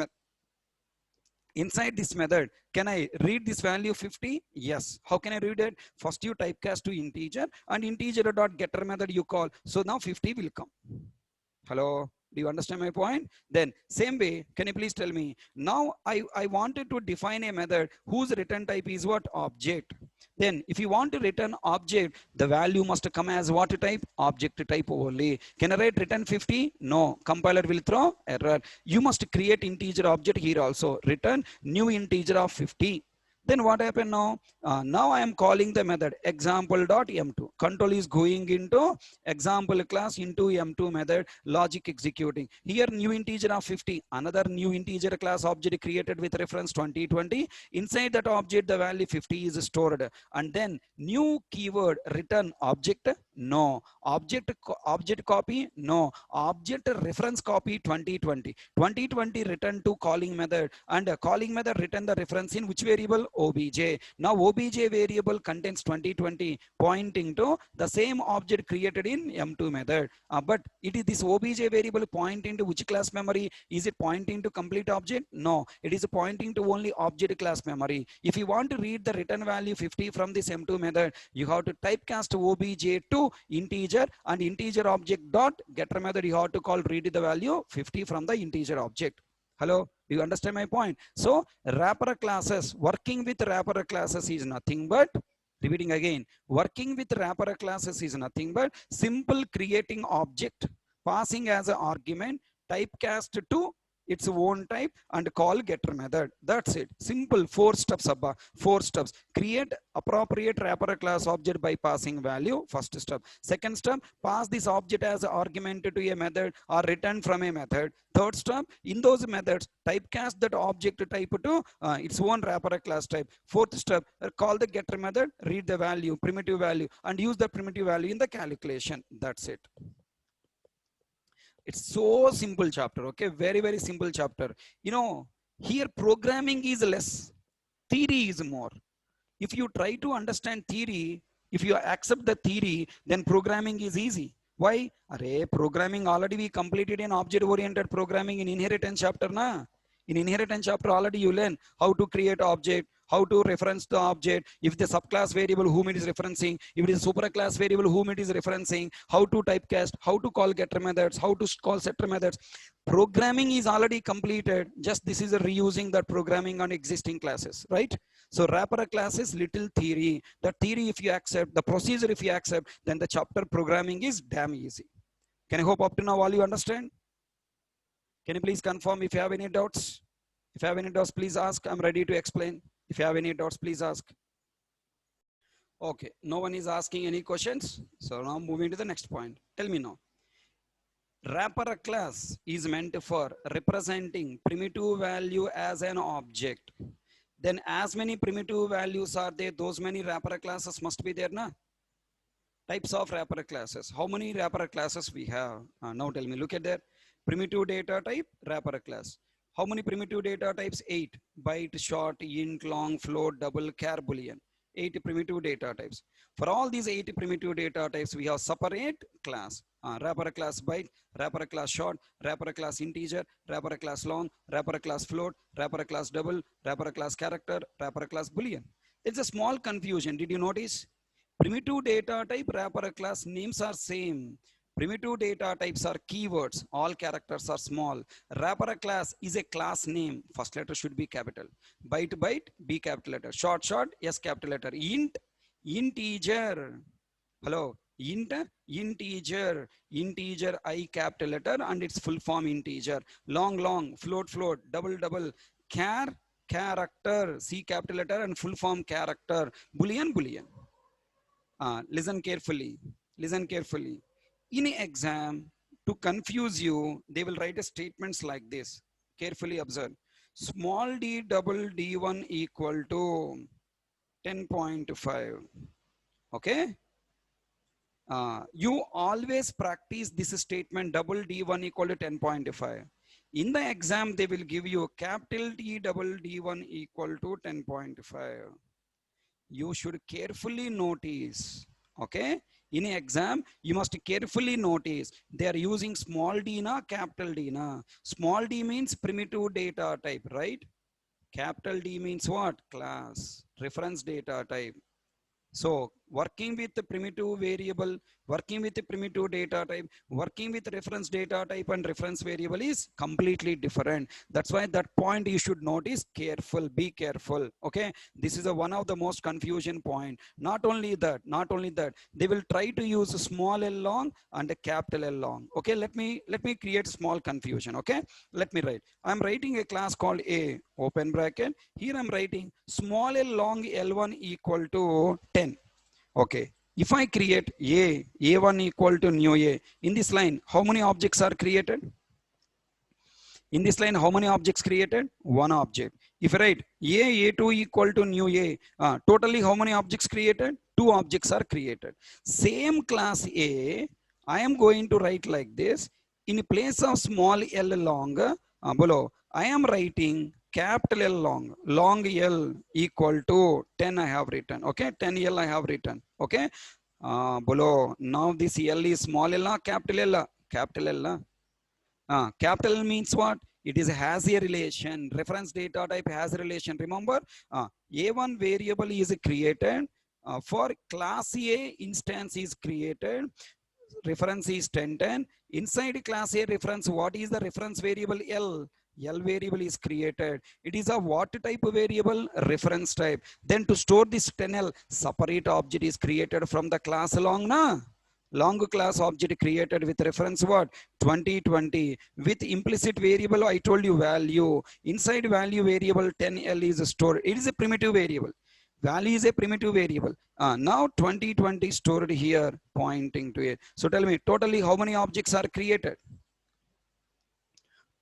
method, can I read this value 50? Yes. How can I read it? First you typecast to integer and integer dot getter method you call. So now 50 will come. Hello? Do you understand my point? Then same way, can you please tell me, now I wanted to define a method whose return type is what? Object. Then if you want to return object, the value must come as what type? Object type only. Can I write return 50? No, compiler will throw error. You must create integer object here also. Return new integer of 50. Then what happened now? Now I am calling the method example.m2. Control is going into example class into m2 method, logic executing. Here new integer of 50, another new integer class object created with reference 2020. Inside that object, the value 50 is stored. And then new keyword return object, no. Object copy, no. Object reference copy 2020. 2020 return to calling method, and calling method return the reference in which variable? Obj. Now obj variable contains 2020 pointing to the same object created in m2 method. But it is this obj variable pointing to which class memory? Is it pointing to complete object? No, it is pointing to only object class memory. If you want to read the return value 50 from this m2 method, you have to typecast obj to integer, and integer object dot getter method you have to call read the value 50 from the integer object. Hello, do you understand my point? So wrapper classes, working with wrapper classes is nothing but, repeating again, working with wrapper classes is nothing but simple creating object, passing as an argument, typecast to its own type, and call getter method. That's it. Simple 4 steps, Abba. 4 steps. Create appropriate wrapper class object by passing value. First step. Second step, pass this object as an argument to a method or return from a method. Third step, in those methods, typecast that object type to its own wrapper class type. Fourth step, call the getter method, read the value, primitive value, and use the primitive value in the calculation. That's it. It's so simple chapter. Okay, very, very simple chapter. You know, here programming is less, theory is more. If you try to understand theory, if you accept the theory, then programming is easy. Why? Array, programming already we completed in object oriented programming in inheritance chapter, na? In inheritance chapter already you learn how to create object, how to reference the object, if the subclass variable whom it is referencing, if it is a superclass variable whom it is referencing, how to typecast, how to call getter methods, how to call setter methods. Programming is already completed. Just this is a reusing that programming on existing classes, right? So wrapper class is little theory. The theory if you accept, the procedure if you accept, then the chapter programming is damn easy. Can I hope up to now all you understand? Can you please confirm if you have any doubts? If you have any doubts, please ask. I'm ready to explain. If you have any doubts, please ask. Okay, no one is asking any questions. So now moving to the next point. Tell me now. Wrapper class is meant for representing primitive value as an object. Then as many primitive values are there, those many wrapper classes must be there, na? Types of wrapper classes. How many wrapper classes we have? Now tell me, look at that. Primitive data type, wrapper class. How many primitive data types? 8. Byte, short, int, long, float, double, char, boolean. 8 primitive data types. For all these 8 primitive data types, we have separate class. Wrapper class byte, wrapper class short, wrapper class integer, wrapper class long, wrapper class float, wrapper class double, wrapper class character, wrapper class boolean. There's a small confusion. Did you notice? Primitive data type wrapper class names are same. Primitive data types are keywords. All characters are small. Wrapper class is a class name. First letter should be capital. Byte, byte, B capital letter. Short, short, S capital letter. Int, integer. Hello. Int, integer. Integer, I capital letter and its full form integer. Long, long, float, float, double, double. Char, character. C capital letter and full form character. Boolean, boolean. Listen carefully. Listen carefully. In an exam, to confuse you, they will write a statements like this. Carefully observe. Small d double d1 equal to 10.5. Okay. You always practice this statement double d1 equal to 10.5. In the exam, they will give you capital D double d1 equal to 10.5. You should carefully notice. Okay. In an exam, you must carefully notice they are using small d na capital D na. Small d means primitive data type, right? Capital D means what? Class, reference data type. So working with the primitive variable, working with the primitive data type, working with reference data type and reference variable is completely different. That's why that point you should notice careful, be careful. Okay. This is one of the most confusion point. Not only that, they will try to use a small L long and a capital L long. Okay. Let me create small confusion. Okay. Let me write. I'm writing a class called A, open bracket. Here I'm writing small L long L1 equal to 10. Okay. If I create A1 equal to new A, in this line, how many objects are created? In this line, how many objects created? One object. If I write A2 equal to new A, totally how many objects created? 2 objects are created. Same class A, I am going to write like this. In place of small l long, below, I am writing capital L long, long L equal to 10 I have written. Okay, 10 L I have written. Okay, below, now this L is small L, capital L, capital L. Capital L means what? It is has a relation. Reference data type has a relation. Remember, A1 variable is created. For class A, instance is created. Reference is 1010. Inside class A reference, what is the reference variable? L. L variable is created. It is a what type of variable? Reference type. Then to store this 10L, separate object is created from the class long, na? Long class object created with reference what? 2020. With implicit variable, I told you value. Inside value variable 10L is stored. It is a primitive variable. Value is a primitive variable. Now 2020 stored here, pointing to it. So tell me, totally how many objects are created?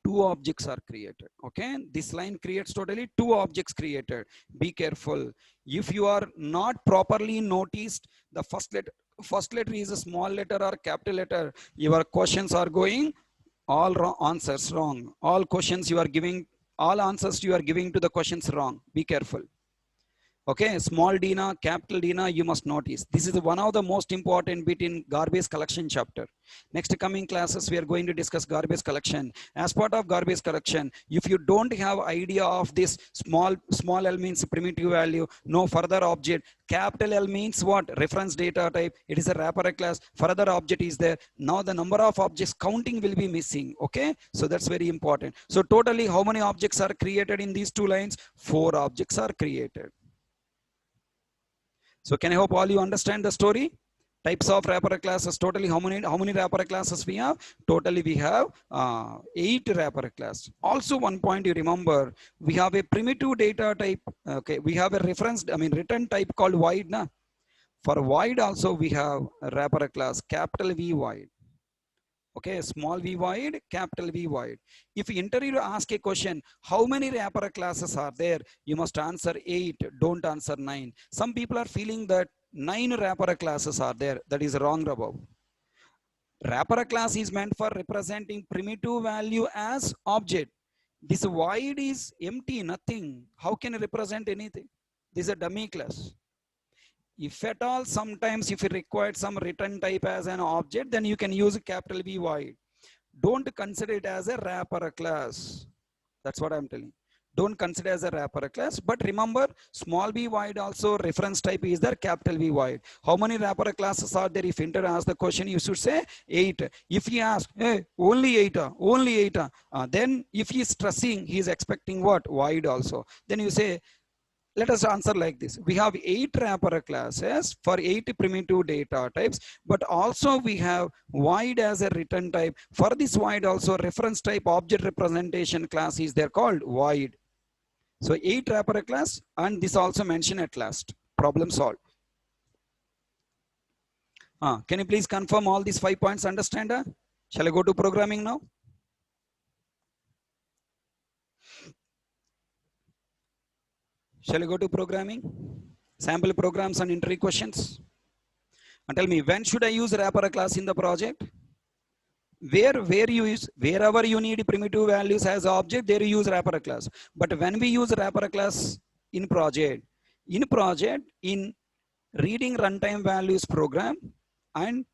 2 objects are created. Okay, this line creates totally 2 objects created. Be careful. If you are not properly noticed, the first letter is a small letter or capital letter, your questions are going all wrong, answers wrong. All questions you are giving, all answers you are giving to the questions wrong. Be careful. Okay, small d na, capital D na, you must notice. This is one of the most important bit in garbage collection chapter. Next coming classes, we are going to discuss garbage collection. As part of garbage collection, if you don't have idea of this, small L means primitive value, no further object. Capital L means what? Reference data type. It is a wrapper class. Further object is there. Now the number of objects counting will be missing. Okay, so that's very important. So totally how many objects are created in these 2 lines? 4 objects are created. So can I hope all you understand the story? Types of wrapper classes, totally how many wrapper classes we have? Totally we have 8 wrapper class. Also one point you remember, we have a primitive data type. Okay, we have a reference, I mean return type called void. Na? For void also we have a wrapper class, capital V void. Okay, small v void, capital V void. If interviewer ask a question, how many wrapper classes are there? You must answer 8, don't answer 9. Some people are feeling that 9 wrapper classes are there. That is wrong above. Wrapper class is meant for representing primitive value as object. This void is empty, nothing. How can it represent anything? This is a dummy class. If at all, sometimes if you require some return type as an object, then you can use capital V void. Don't consider it as a wrapper class. That's what I'm telling. Don't consider as a wrapper class, but remember small v void also reference type is there, capital V void. How many wrapper classes are there? If interviewer asks the question, you should say 8. If he asks, hey, only 8, only 8, then if he is stressing, he is expecting what? Void also. Then you say, let us answer like this. We have 8 wrapper classes for 8 primitive data types, but also we have void as a return type. For this void also reference type object representation class is there called void. So 8 wrapper class, and this also mentioned at last. Problem solved. Can you please confirm all these 5 points? Understand? Shall I go to programming now? Shall I go to programming? Sample programs and interview questions. And tell me, when should I use wrapper class in the project? Where you use, wherever you need primitive values as object, there you use wrapper class. But when we use wrapper class in project, in reading runtime values program and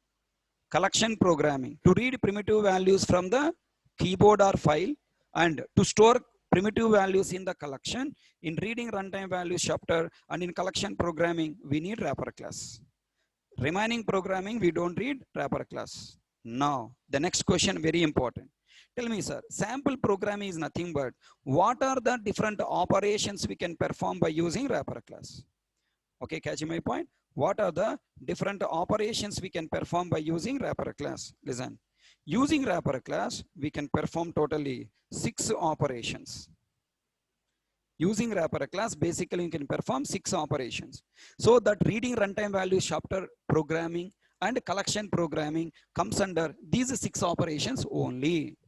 collection programming, to read primitive values from the keyboard or file and to store primitive values in the collection, in reading runtime values chapter and in collection programming, we need wrapper class. Remaining programming, we don't read wrapper class. Now, the next question, very important. Tell me, sir, sample programming is nothing but what are the different operations we can perform by using wrapper class? Okay, catching my point? What are the different operations we can perform by using wrapper class? Listen, using wrapper class, we can perform totally 6 operations. Using wrapper class, basically you can perform 6 operations. So that reading runtime values chapter programming and collection programming comes under these 6 operations only.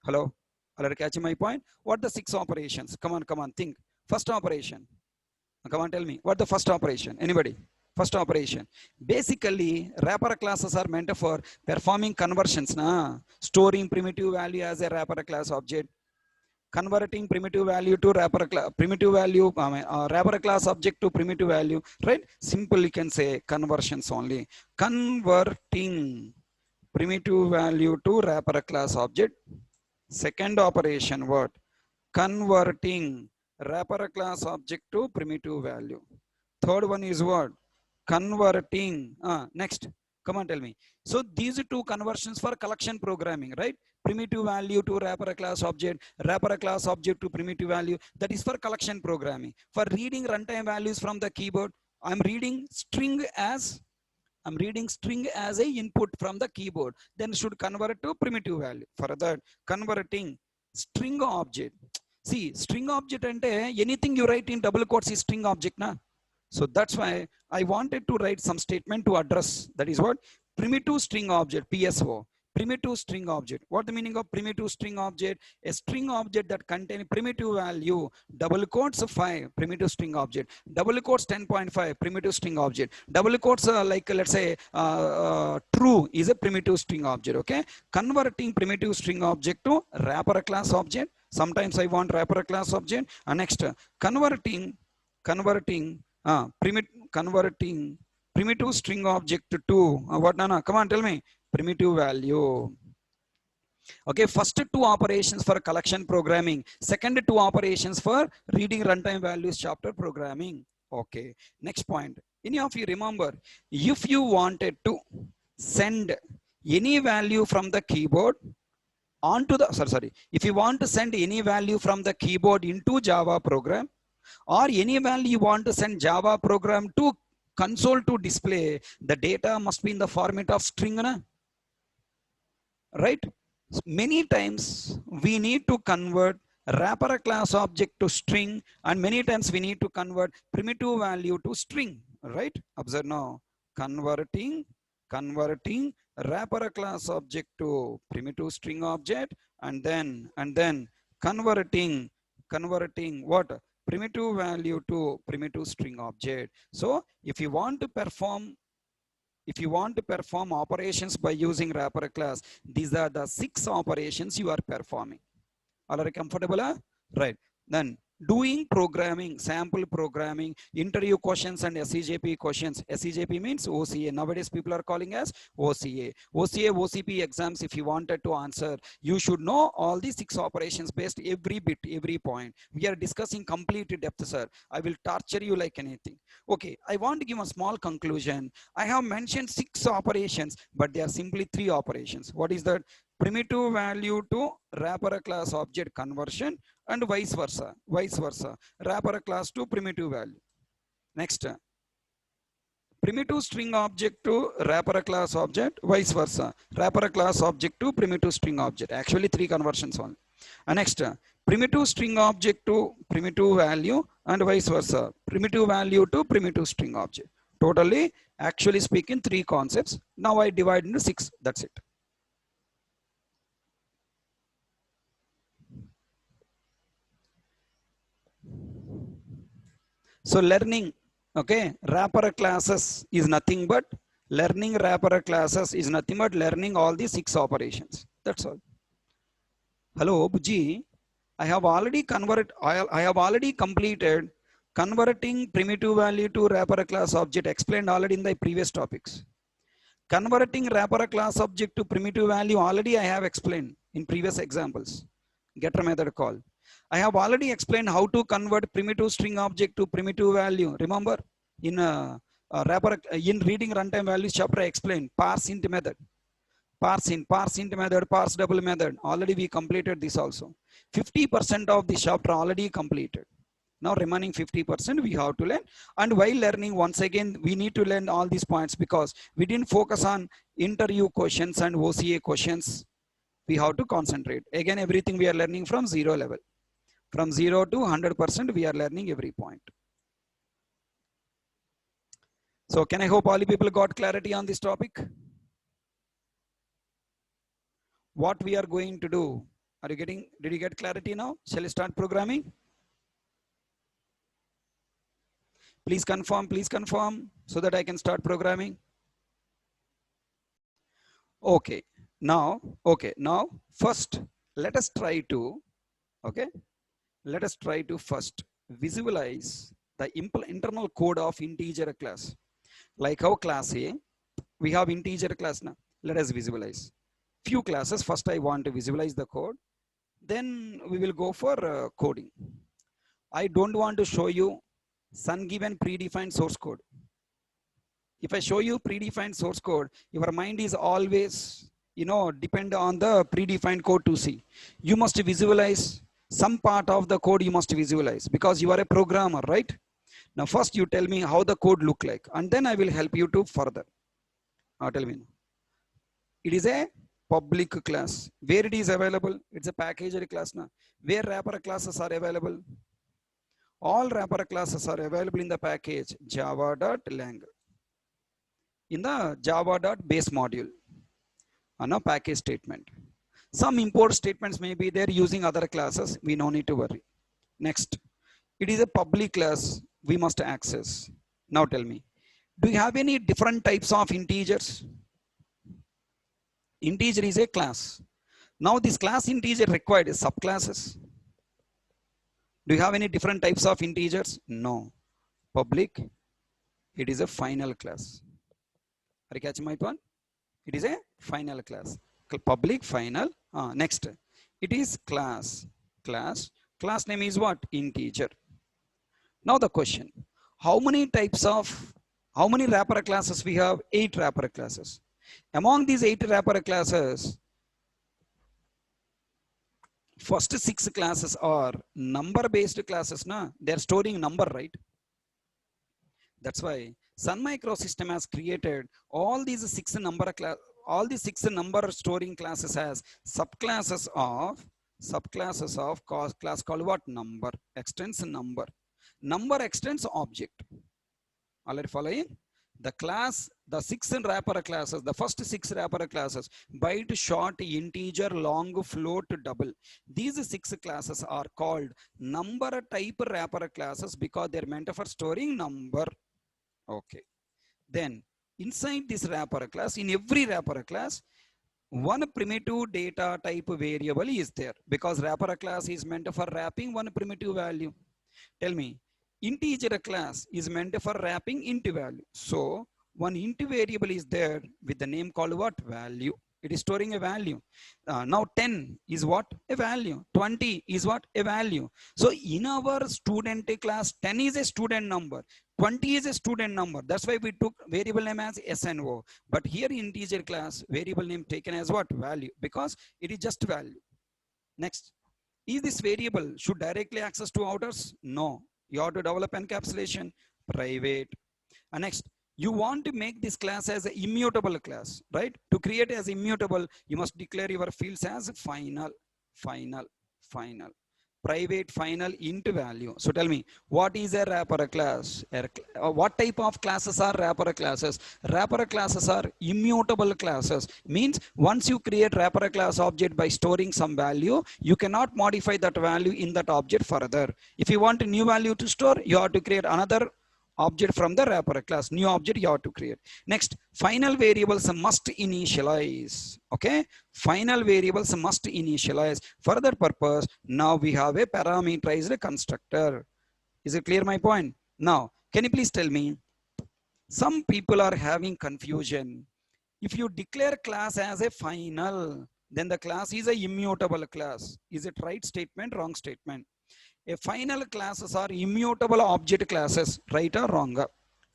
Hello? Are you catching my point? What are the 6 operations? Come on, think. First operation. Come on, tell me. What the first operation? Anybody? First operation. Basically, wrapper classes are meant for performing conversions. Storing primitive value as a wrapper class object. Converting primitive value to wrapper class object to primitive value, right? Simple, you can say conversions only. Converting primitive value to wrapper class object. Second operation, what? Converting wrapper class object to primitive value. Third one is what? Converting. Next, come on, tell me. So these 2 conversions for collection programming, right? Primitive value to wrapper class object to primitive value. That is for collection programming. For reading runtime values from the keyboard, I'm reading string as a input from the keyboard. Then should convert to primitive value. For that, converting string object. See, string object and anything you write in double quotes is string object, na? So that's why I wanted to write some statement to address. That is what? Primitive string object, PSO. Primitive string object. What the meaning of primitive string object? A string object that contains primitive value. Double quotes 5, primitive string object. Double quotes 10.5, primitive string object. Double quotes like let's say true is a primitive string object. Okay. Converting primitive string object to wrapper class object. Sometimes I want wrapper class object. And next, converting primitive string object to what? Nana? Come on, tell me. Primitive value. Okay, first 2 operations for collection programming, second 2 operations for reading runtime values chapter programming. Okay, next point. Any of you remember, if you wanted to send any value from the keyboard onto the, if you want to send any value from the keyboard into Java program, or any value you want to send Java program to console to display, the data must be in the format of string, na? Right? Many times we need to convert wrapper class object to string, and many times we need to convert primitive value to string, right? Observe now, converting wrapper class object to primitive string object, and then converting what? Primitive value to primitive string object. So if you want to perform operations by using wrapper class, these are the 6 operations you are performing. All are comfortable? Huh? Right. Then doing programming, sample programming, interview questions and SCJP questions. SCJP means OCA. Nowadays people are calling as OCA. OCA, OCP exams, if you wanted to answer, you should know all these 6 operations based every bit, every point. We are discussing complete depth, sir. I will torture you like anything. Okay, I want to give a small conclusion. I have mentioned 6 operations, but they are simply 3 operations. What is that? Primitive value to wrapper class object conversion, and vice versa, wrapper class to primitive value. Next, primitive string object to wrapper class object, vice versa, wrapper class object to primitive string object. Actually 3 conversions only. And next, primitive string object to primitive value, and vice versa, primitive value to primitive string object. Totally, actually speaking, 3 concepts. Now I divide into 6. That's it. So learning, okay, wrapper classes is nothing but learning all the 6 operations. That's all. Hello, Buji. I have already completed converting primitive value to wrapper class object, explained already in the previous topics. Converting wrapper class object to primitive value, already I have explained in previous examples. Getter method call. I have already explained how to convert primitive string object to primitive value. Remember, in in reading runtime values chapter, I explained parse int method, parse int method, parse double method. Already we completed this also. 50% of the chapter already completed. Now remaining 50% we have to learn, and while learning, once again we need to learn all these points, because we didn't focus on interview questions and OCA questions. We have to concentrate. Again, everything we are learning from 0 level. From 0 to 100% we are learning every point. So can I hope all you people got clarity on this topic? What we are going to do? Did you get clarity now? Shall we start programming? Please confirm so that I can start programming. Okay, now first let us try to first visualize the internal code of integer class. Like our class A, we have integer class now. Let us visualize few classes. First I want to visualize the code, then we will go for coding. I don't want to show you some given predefined source code. If I show you predefined source code, your mind is always, depend on the predefined code to see. You must visualize some part of the code, you must visualize, because you are a programmer, right? Now first you tell me how the code look like, and then I will help you to further. Now tell me. It is a public class. Where it is available? It's a packaged class now. Where wrapper classes are available? All wrapper classes are available in the package java.lang. In the java.base module, on a package statement. Some import statements may be there using other classes. We no need to worry. Next, it is a public class we must access. Now tell me, do you have any different types of integers? Integer is a class. Now this class integer required is subclasses. Do you have any different types of integers? No. Public, it is a final class. Are you catching my point? It is a final class. Public, final. Next, it is class. Class name is what? Integer. Now the question, how many wrapper classes we have? 8 wrapper classes. Among these 8 wrapper classes, first 6 classes are number based classes. They are storing number, right? That's why Sun Microsystem has created all these all these six number storing classes as subclasses of class called what? Number extends number. Number extends object. Already following? The class, the six wrapper classes, the first six wrapper classes, byte, short, integer, long, float, double. These six classes are called number type wrapper classes because they're meant for storing number. Okay. Then inside this wrapper class, in every wrapper class, one primitive data type variable is there because wrapper class is meant for wrapping one primitive value. Tell me, integer class is meant for wrapping int value. So one int variable is there with the name called what? Value. It is storing a value. Now 10 is what? A value. 20 is what? A value. So in our student class, 10 is a student number. 20 is a student number. That's why we took variable name as SNO. But here in integer class, variable name taken as what? Value. Because it is just value. Next. Is this variable should directly access to outers? No. You have to develop encapsulation, private. And next, you want to make this class as an immutable class, right? To create as immutable, you must declare your fields as final, final, final. Private final int value. So tell me, what is a wrapper class? What type of classes are wrapper classes? Wrapper classes are immutable classes. Means once you create wrapper class object by storing some value, you cannot modify that value in that object further. If you want a new value to store, you have to create another object from the wrapper class. New object you have to create. Next, final variables must initialize. Okay, final variables must initialize. For that purpose, now we have a parameterized constructor. Is it clear my point? Now, can you please tell me? Some people are having confusion. If you declare class as a final, then the class is a immutable class. Is it right statement, wrong statement? A final classes are immutable object classes, right or wrong?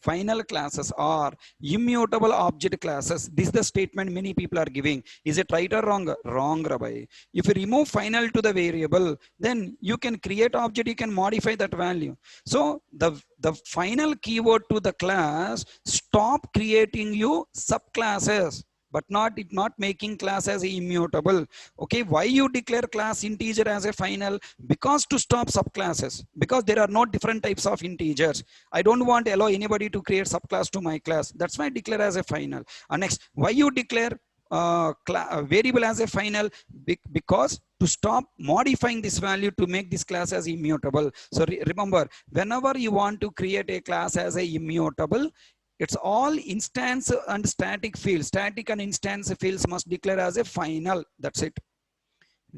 Final classes are immutable object classes. This is the statement many people are giving. Is it right or wrong? Wrong, Rabbi. If you remove final to the variable, then you can create object, you can modify that value. So the final keyword to the class, stop creating you subclasses, but not making class as immutable. Okay, why you declare class integer as a final? Because to stop subclasses, because there are no different types of integers. I don't want to allow anybody to create subclass to my class. That's why I declare as a final. And next, why you declare variable as a final? Because to stop modifying this value to make this class as immutable. So remember, whenever you want to create a class as a immutable, it's all instance and static fields. Static and instance fields must declare as a final. That's it.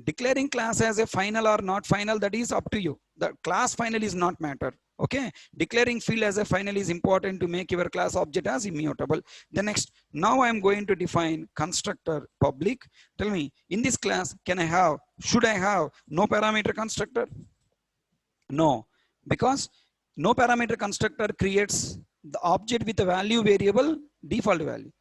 Declaring class as a final or not final, that is up to you. The class final is not matter. Okay. Declaring field as a final is important to make your class object as immutable. The next, now I am going to define constructor public. Tell me, in this class, should I have no parameter constructor? No, because no parameter constructor creates the object with a value variable default value.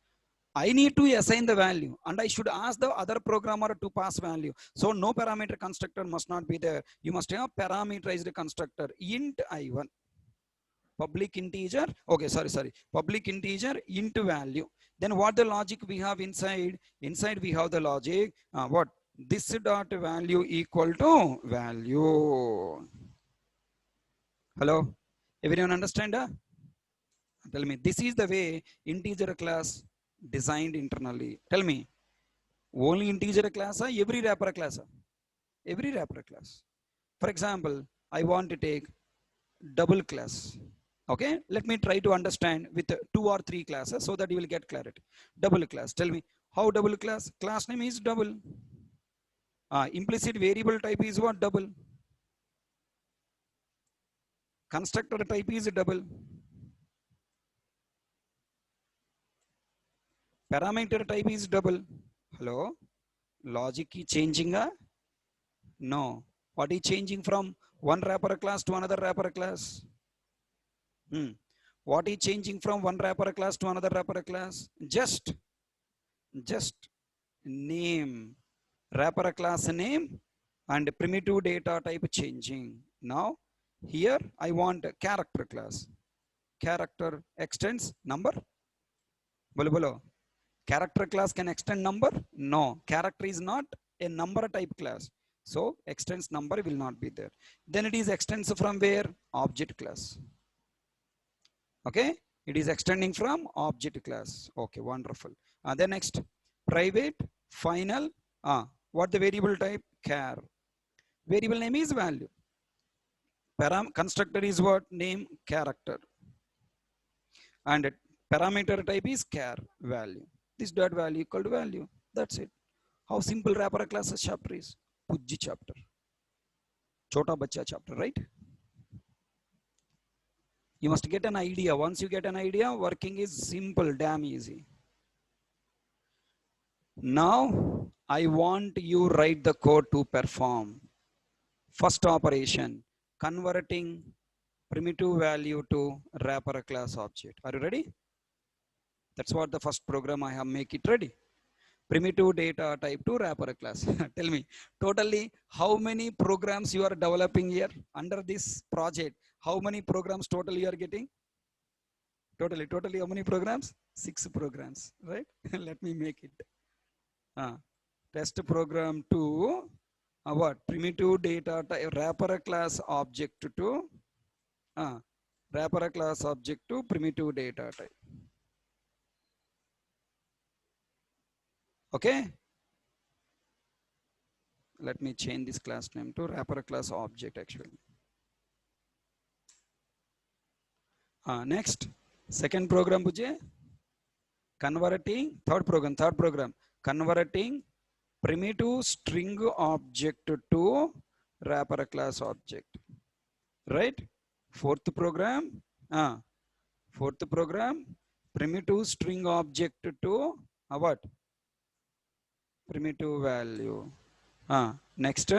I need to assign the value and I should ask the other programmer to pass value. So no parameter constructor must not be there. You must have parameterized constructor int I1. Public integer. Okay, sorry. Public integer int value. Then what the logic we have inside? Inside we have the logic. What? This dot value equal to value. Hello? Everyone understand? Tell me, this is the way integer class designed internally. Tell me, only integer class or every wrapper class? Every wrapper class. For example, I want to take double class. Okay, let me try to understand with 2 or 3 classes so that you will get clarity. Double class. Tell me, how double class? Class name is double. Implicit variable type is what? Double. Constructor type is double. Parameter type is double. Hello? Logic is changing? No. What is changing from one wrapper class to another wrapper class? What is changing from one wrapper class to another wrapper class? Just name. Wrapper class name and primitive data type changing. Now, here I want a character class. character extends number? Bolo bolo. Character class can extend number? No, character is not a number type class, so extends number will not be there. Then it is extends from where? Object class. Okay, it is extending from object class. Okay, wonderful. Then next, private final. What the variable type? Char. Variable name is value. Constructor is what? Name, character. And parameter type is char, value. This dot value equal to value. That's it. How simple wrapper classes chapter is? Pujji chapter. Chota Bacha chapter, right? You must get an idea. Once you get an idea, working is simple, damn easy. Now, I want you write the code to perform. First operation, converting primitive value to wrapper class object. Are you ready? That's what the first program I have make it ready. Primitive data type to wrapper class. Tell me, totally how many programs you are developing here under this project? How many programs total you are getting? Totally how many programs? 6 programs, right? Let me make it. Test program to what? Primitive data type wrapper class object to wrapper class object to primitive data type. Okay. Let me change this class name to wrapper class object actually. Next, second program Buje, converting, third program, converting primitive string object to wrapper class object, right? Fourth program, primitive string object to what? Primitive value. Next,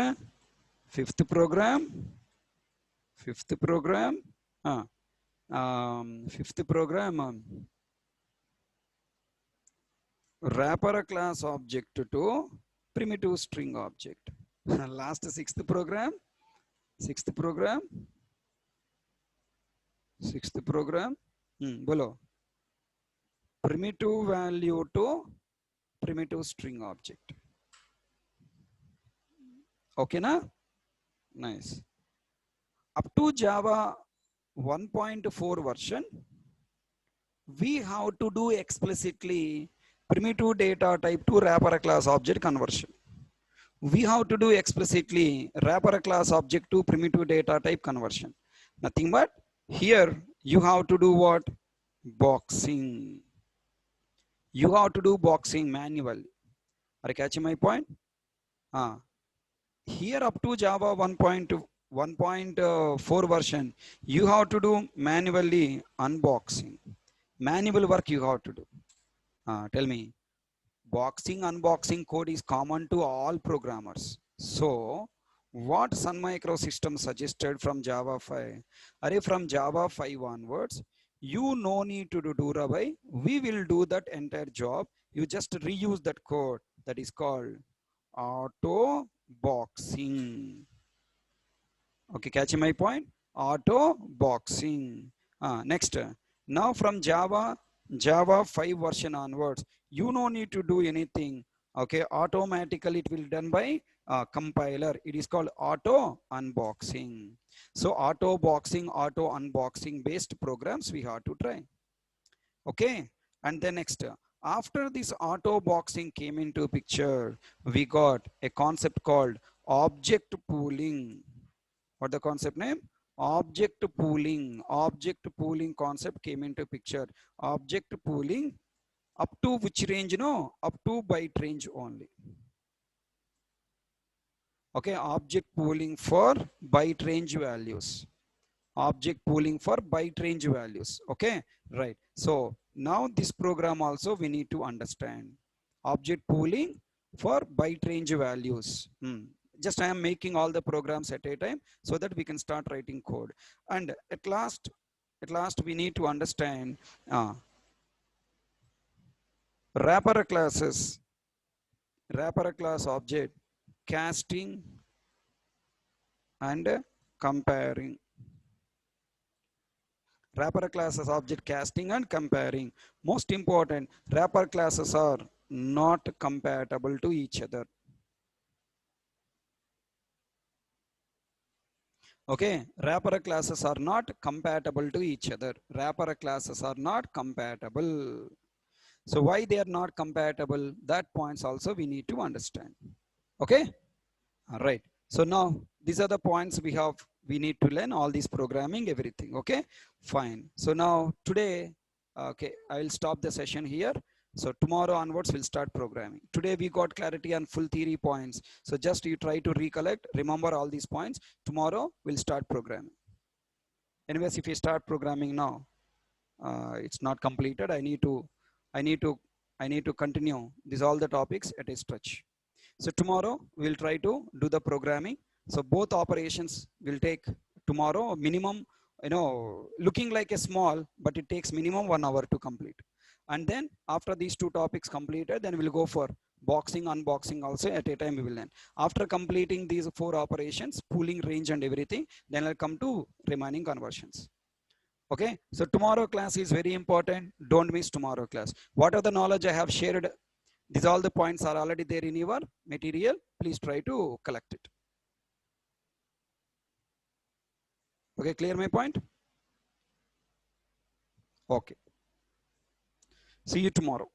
fifth program, fifth program, wrapper class object to primitive string object. Last sixth program, bolo, primitive value to primitive string object. Okay na? Nice. Up to Java 1.4 version, we have to do explicitly primitive data type to wrapper class object conversion. We have to do explicitly wrapper class object to primitive data type conversion. Nothing but here you have to do what? Boxing. You have to do boxing manually. Are you catching my point? Here up to Java 1.4 version, you have to do manually unboxing. Manual work you have to do. Tell me, boxing, unboxing code is common to all programmers. So, what Sun Microsystems suggested from Java 5? From Java 5 onwards, you no need to do Durabai. We will do that entire job. You just reuse that code that is called auto boxing. Okay, catching my point? Auto boxing. Next, now from Java 5 version onwards, you no need to do anything. Okay, automatically it will done by compiler. It is called auto unboxing. So auto boxing, auto unboxing based programs we have to try. Okay, and then next, after this auto boxing came into picture, we got a concept called object pooling. What the concept name? Object pooling. Object pooling concept came into picture. Object pooling up to which range? No, up to byte range only. Okay, object pooling for byte range values. Object pooling for byte range values. Okay, right. So now this program also we need to understand. Object pooling for byte range values. Just I am making all the programs at a time so that we can start writing code. And at last we need to understand wrapper classes, wrapper class object, casting and comparing. Wrapper classes, object casting and comparing. Most important, wrapper classes are not compatible to each other. Okay, wrapper classes are not compatible to each other. Wrapper classes are not compatible. So why they are not compatible? That points also we need to understand. Okay, all right. So now these are the points we need to learn all this programming, everything. Okay, fine. So now today, okay, I will stop the session here. So tomorrow onwards we'll start programming. Today we got clarity on full theory points. So just you try to recollect, remember all these points. Tomorrow we'll start programming. Anyways, if you start programming now, it's not completed. I need to, I need to continue. These all the topics at a stretch. So tomorrow we'll try to do the programming. So both operations will take tomorrow minimum, looking like a small, but it takes minimum 1 hour to complete. And then after these two topics completed, then we'll go for boxing, unboxing also at a time we will learn. After completing these 4 operations, pooling, range and everything, then I'll come to remaining conversions. Okay, so tomorrow class is very important. Don't miss tomorrow class. What are the knowledge I have shared? These all the points are already there in your material. Please try to collect it. Okay, clear my point? Okay. See you tomorrow.